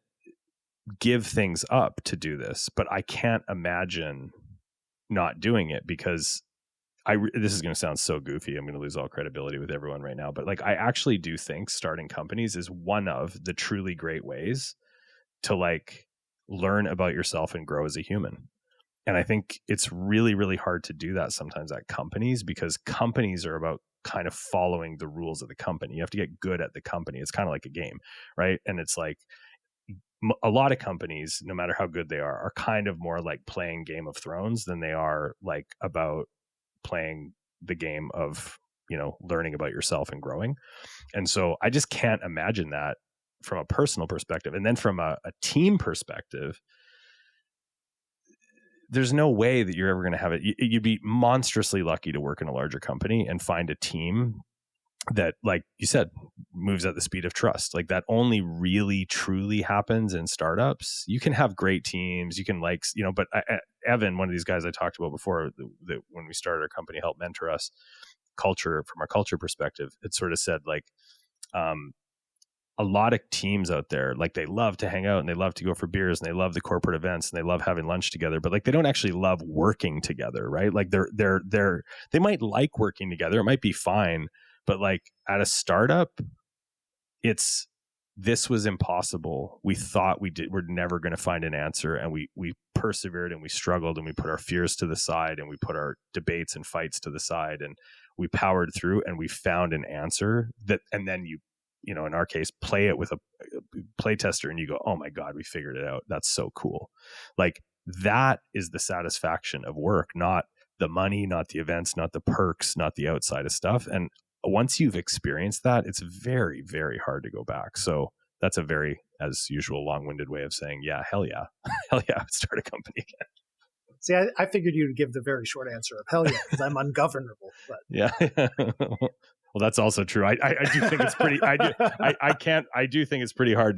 give things up to do this, but I can't imagine not doing it because this is going to sound so goofy. I'm going to lose all credibility with everyone right now, but like, I actually do think starting companies is one of the truly great ways to like learn about yourself and grow as a human. And I think it's really, really hard to do that sometimes at companies because companies are about kind of following the rules of the company. You have to get good at the company. It's kind of like a game, right? And it's like a lot of companies, no matter how good they are kind of more like playing Game of Thrones than they are like about playing the game of, learning about yourself and growing. And so I just can't imagine that from a personal perspective. And then from a team perspective, there's no way that you're ever going to have it. You'd be monstrously lucky to work in a larger company and find a team that, like you said, moves at the speed of trust. Like that only really truly happens in startups. You can have great teams. You can but Evan, one of these guys I talked about before, that when we started our company, helped mentor us from our culture perspective. It sort of said like, a lot of teams out there, like they love to hang out and they love to go for beers and they love the corporate events and they love having lunch together, but like they don't actually love working together, right? Like they might like working together. It might be fine, but like at a startup, this was impossible. We thought we're never going to find an answer, and we persevered and we struggled and we put our fears to the side and we put our debates and fights to the side and we powered through and we found an answer and then in our case, play it with a play tester and you go, oh my God, we figured it out. That's so cool. Like that is the satisfaction of work, not the money, not the events, not the perks, not the outside of stuff. And once you've experienced that, it's very, very hard to go back. So that's a very, as usual, long-winded way of saying, yeah, hell yeah. Hell yeah, start a company again. See, I figured you'd give the very short answer of hell yeah, because I'm ungovernable. But yeah. Well, that's also true. I do think it's pretty. I do think it's pretty hard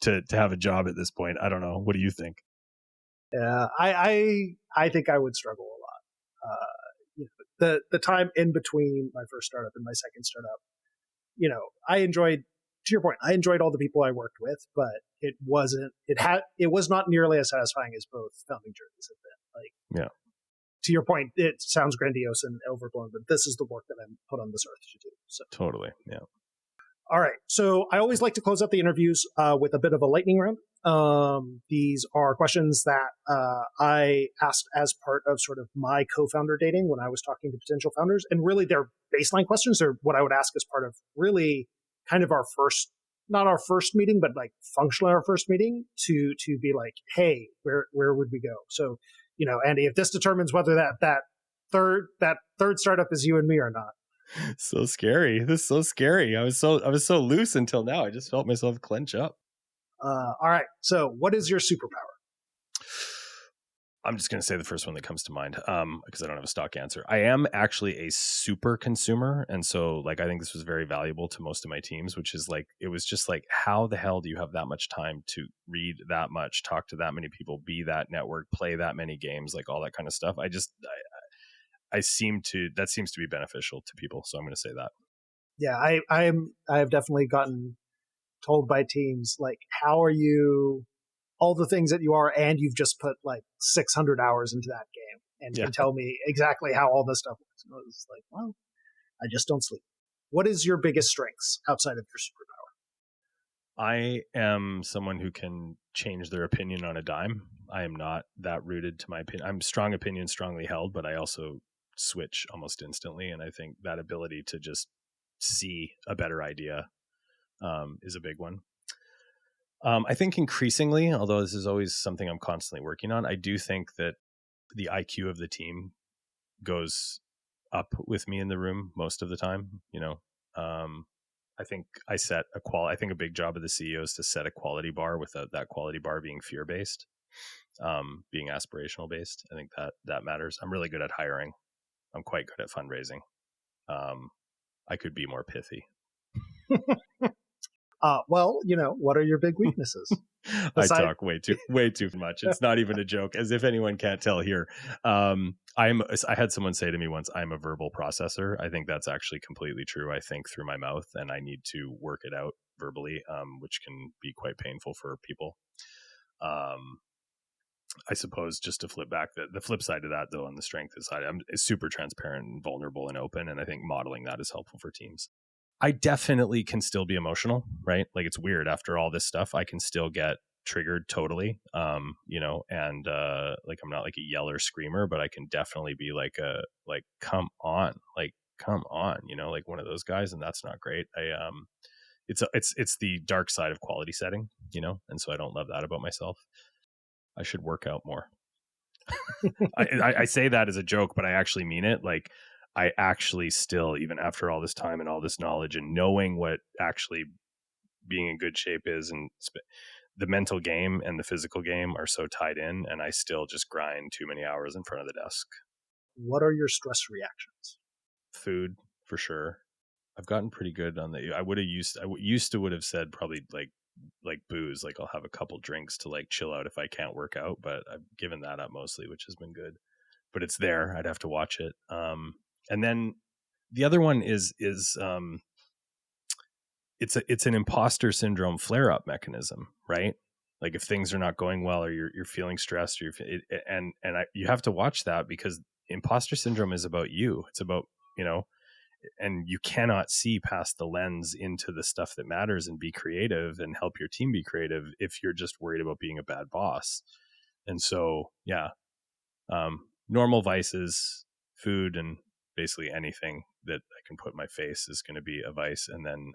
to have a job at this point. I don't know. What do you think? Yeah, I think I would struggle a lot. The time in between my first startup and my second startup, I enjoyed. To your point, I enjoyed all the people I worked with, but it was not nearly as satisfying as both founding journeys have been. Like, yeah. To your point, it sounds grandiose and overblown, but this is the work that I'm put on this earth to do. So totally, yeah. All right. So I always like to close up the interviews with a bit of a lightning round. These are questions that I asked as part of sort of my co-founder dating when I was talking to potential founders. And really they're baseline questions. They're what I would ask as part of really kind of our first, not our first meeting, but like functionally our first meeting to be like, hey, where would we go? So, Andy, if this determines whether that third startup is you and me or not. So scary. This is so scary. I was so loose until now. I just felt myself clench up. All right. So what is your superpower? I'm just going to say the first one that comes to mind because I don't have a stock answer. I am actually a super consumer. And so like, I think this was very valuable to most of my teams, which is like, it was just like, how the hell do you have that much time to read that much, talk to that many people, be that network, play that many games, like all that kind of stuff. That seems to be beneficial to people. So I'm going to say that. Yeah, I have definitely gotten told by teams, like, how are you all the things that you are, and you've just put like 600 hours into that game and can tell me exactly how all this stuff works. And I was like, well, I just don't sleep. What is your biggest strengths outside of your superpower? I am someone who can change their opinion on a dime. I am not that rooted to my opinion. I'm strong opinion, strongly held, but I also switch almost instantly. And I think that ability to just see a better idea is a big one. I think increasingly, although this is always something I'm constantly working on, I do think that the IQ of the team goes up with me in the room most of the time. I think I think a big job of the CEO is to set a quality bar without that quality bar being fear-based, being aspirational based. I think that matters. I'm really good at hiring. I'm quite good at fundraising. I could be more pithy. Well, what are your big weaknesses? I talk way too much. It's not even a joke, as if anyone can't tell here. I had someone say to me once, I'm a verbal processor. I think that's actually completely true. I think through my mouth and I need to work it out verbally, which can be quite painful for people. I suppose just to flip back, the flip side of that, though, on the strength side, I'm super transparent and vulnerable and open. And I think modeling that is helpful for teams. I definitely can still be emotional, right? Like, it's weird after all this stuff, I can still get triggered totally. And like, I'm not like a yeller screamer, but I can definitely be like come on, like one of those guys. And that's not great. It's the dark side of quality setting, and so I don't love that about myself. I should work out more. I say that as a joke, but I actually mean it. Like, I actually still, even after all this time and all this knowledge and knowing what actually being in good shape is, and the mental game and the physical game are so tied in, and I still just grind too many hours in front of the desk. What are your stress reactions? Food, for sure. I've gotten pretty good on the. I used to would have said probably like booze, like I'll have a couple drinks to like chill out if I can't work out, but I've given that up mostly, which has been good. But it's there. I'd have to watch it. And then the other one is it's an imposter syndrome flare-up mechanism, right? Like, if things are not going well, or you're feeling stressed, or you have to watch that, because imposter syndrome is about you. It's about, and you cannot see past the lens into the stuff that matters and be creative and help your team be creative if you're just worried about being a bad boss. And so, normal vices, food, and basically anything that I can put in my face is going to be a vice. And then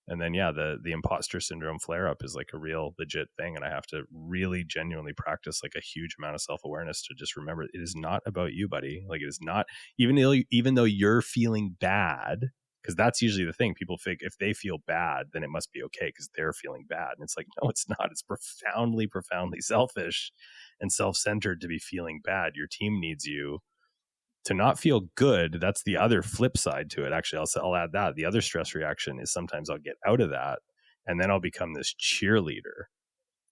the imposter syndrome flare up is like a real legit thing. And I have to really genuinely practice like a huge amount of self-awareness to just remember it is not about you, buddy. Like, it is not, even though you're feeling bad, because that's usually the thing. People think if they feel bad, then it must be okay because they're feeling bad. And it's like, no, it's not. It's profoundly, profoundly selfish and self-centered to be feeling bad. Your team needs you to not feel good. That's the other flip side to it. Actually, I'll add that. The other stress reaction is sometimes I'll get out of that and then I'll become this cheerleader.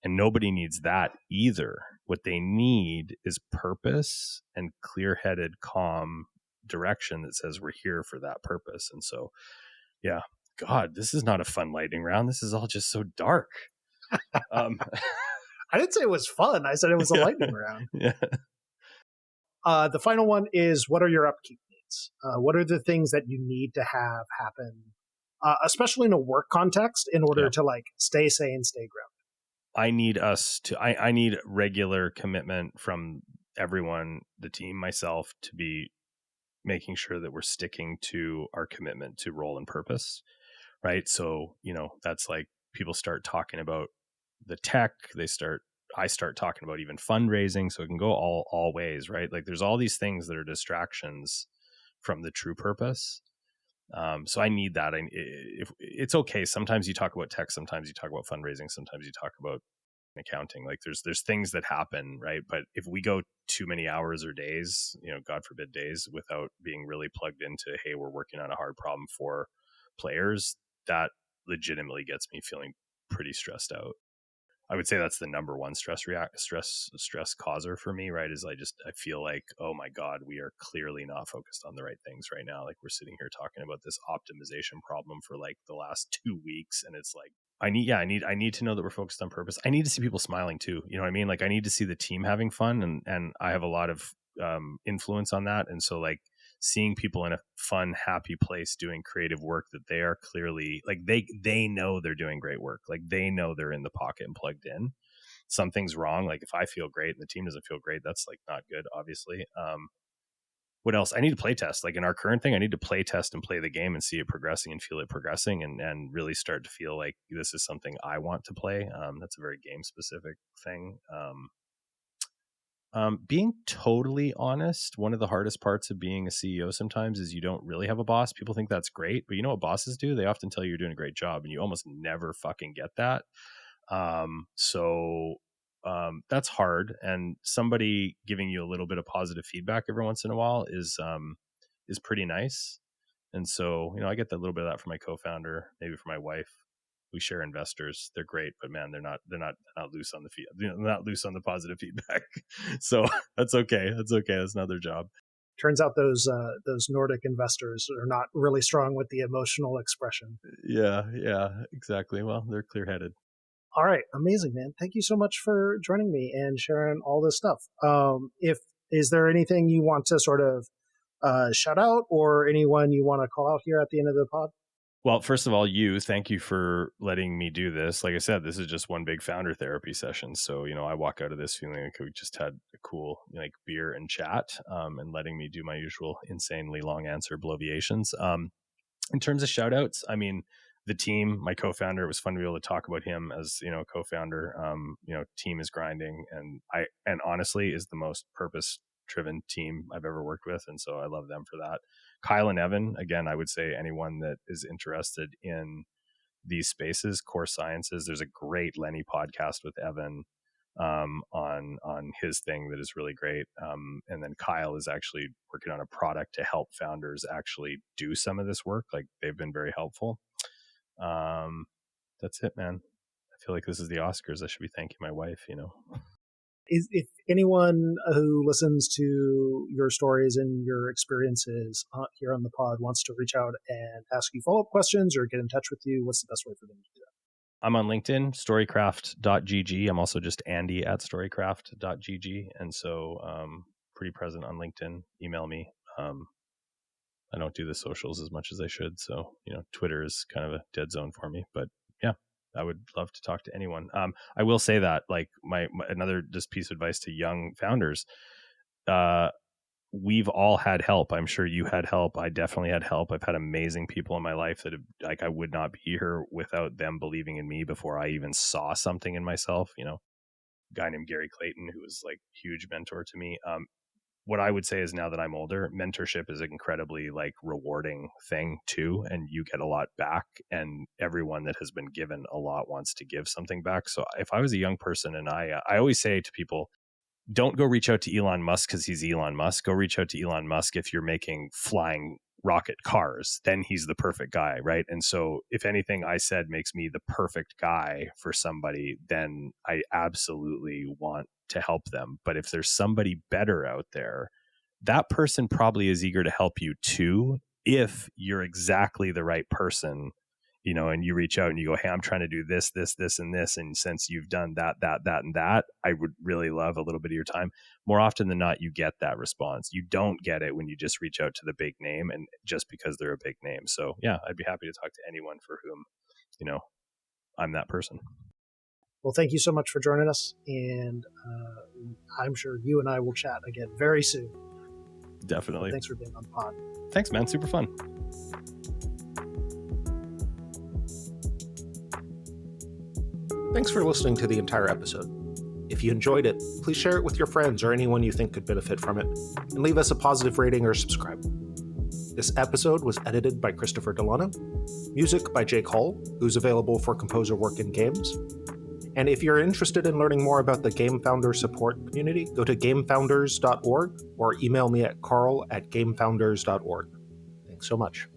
And nobody needs that either. What they need is purpose and clear-headed, calm direction that says we're here for that purpose. And so, God, this is not a fun lightning round. This is all just so dark. I didn't say it was fun. I said it was a lightning round. Yeah. The final one is, what are your upkeep needs? What are the things that you need to have happen especially in a work context, in order Yeah. to like stay sane, stay grounded. I need regular commitment from everyone, the team, myself, to be making sure that we're sticking to our commitment to role and purpose. Right. So, that's like people start talking about the tech, I start talking about even fundraising. So it can go all ways, right? Like there's all these things that are distractions from the true purpose. So I need that. If it's okay. Sometimes you talk about tech, sometimes you talk about fundraising, sometimes you talk about accounting. Like there's things that happen, right? But if we go too many hours or days, God forbid days, without being really plugged into, hey, we're working on a hard problem for players, that legitimately gets me feeling pretty stressed out. I would say that's the number one stress causer for me, right? Is I feel like, oh my God, we are clearly not focused on the right things right now. Like we're sitting here talking about this optimization problem for like the last 2 weeks. And it's like, I need to know that we're focused on purpose. I need to see people smiling too. You know what I mean? Like I need to see the team having fun, and I have a lot of influence on that. And so like seeing people in a fun, happy place doing creative work that they are clearly like they know they're doing great work. Like they know they're in the pocket and plugged in. Something's wrong. Like if I feel great and the team doesn't feel great, that's like not good, obviously. What else? I need to play test. Like in our current thing, I need to play test and play the game and see it progressing and feel it progressing, and really start to feel like this is something I want to play. That's a very game specific thing. Being totally honest, one of the hardest parts of being a CEO sometimes is you don't really have a boss. People think that's great, but you know what bosses do? They often tell you you're doing a great job, and you almost never fucking get that. So that's hard. And somebody giving you a little bit of positive feedback every once in a while is pretty nice. And so, I get that little bit of that from my co-founder, maybe from my wife. We share investors. They're great, but man, they're not loose on the feed. They're not loose on the positive feedback. So that's okay. That's not their job. Turns out those Nordic investors are not really strong with the emotional expression. Yeah, exactly. Well, they're clear-headed. All right, amazing, man. Thank you so much for joining me and sharing all this stuff. Is there anything you want to sort of shout out, or anyone you want to call out here at the end of the pod? Well, first of all, thank you for letting me do this. Like I said, this is just one big founder therapy session. So, I walk out of this feeling like we just had a cool beer and chat, and letting me do my usual insanely long answer bloviations. In terms of shout outs, I mean, the team, my co-founder, it was fun to be able to talk about him as, co-founder. Team is grinding, and honestly is the most purpose driven team I've ever worked with. And so I love them for that. Kyle and Evan, again, I would say anyone that is interested in these spaces, core sciences, there's a great Lenny podcast with Evan on his thing that is really great. And then Kyle is actually working on a product to help founders actually do some of this work. Like they've been very helpful. That's it, man. I feel like this is the Oscars. I should be thanking my wife, If anyone who listens to your stories and your experiences here on the pod wants to reach out and ask you follow-up questions or get in touch with you, what's the best way for them to do that? I'm on LinkedIn, storycraft.gg. I'm also just Andy at storycraft.gg. And so pretty present on LinkedIn. Email me. I don't do the socials as much as I should. So, Twitter is kind of a dead zone for me. But yeah, I would love to talk to anyone. I will say that like my another just piece of advice to young founders, we've all had help. I'm sure you had help. I definitely had help. I've had amazing people in my life that have, like, I would not be here without them believing in me before I even saw something in myself. A guy named Gary Clayton, who was like huge mentor to me. What I would say is now that I'm older, mentorship is an incredibly like rewarding thing too. And you get a lot back, and everyone that has been given a lot wants to give something back. So if I was a young person, and I always say to people, don't go reach out to Elon Musk because he's Elon Musk. Go reach out to Elon Musk if you're making flying rocket cars. Then he's the perfect guy, right? And so if anything I said makes me the perfect guy for somebody, then I absolutely want to help them. But if there's somebody better out there, that person probably is eager to help you too, if you're exactly the right person and you reach out and you go, hey, I'm trying to do this, this, this, and this. And since you've done that, and that, I would really love a little bit of your time. More often than not, you get that response. You don't get it when you just reach out to the big name and just because they're a big name. So yeah, I'd be happy to talk to anyone for whom, I'm that person. Well, thank you so much for joining us. And I'm sure you and I will chat again very soon. Definitely. Thanks for being on the pod. Thanks, man. Super fun. Thanks for listening to the entire episode. If you enjoyed it, please share it with your friends or anyone you think could benefit from it, and leave us a positive rating or subscribe. This episode was edited by Christopher Delano, music by Jake Hall, who's available for composer work in games. And if you're interested in learning more about the Game Founder support community, go to gamefounders.org or email me at carl@gamefounders.org. Thanks so much.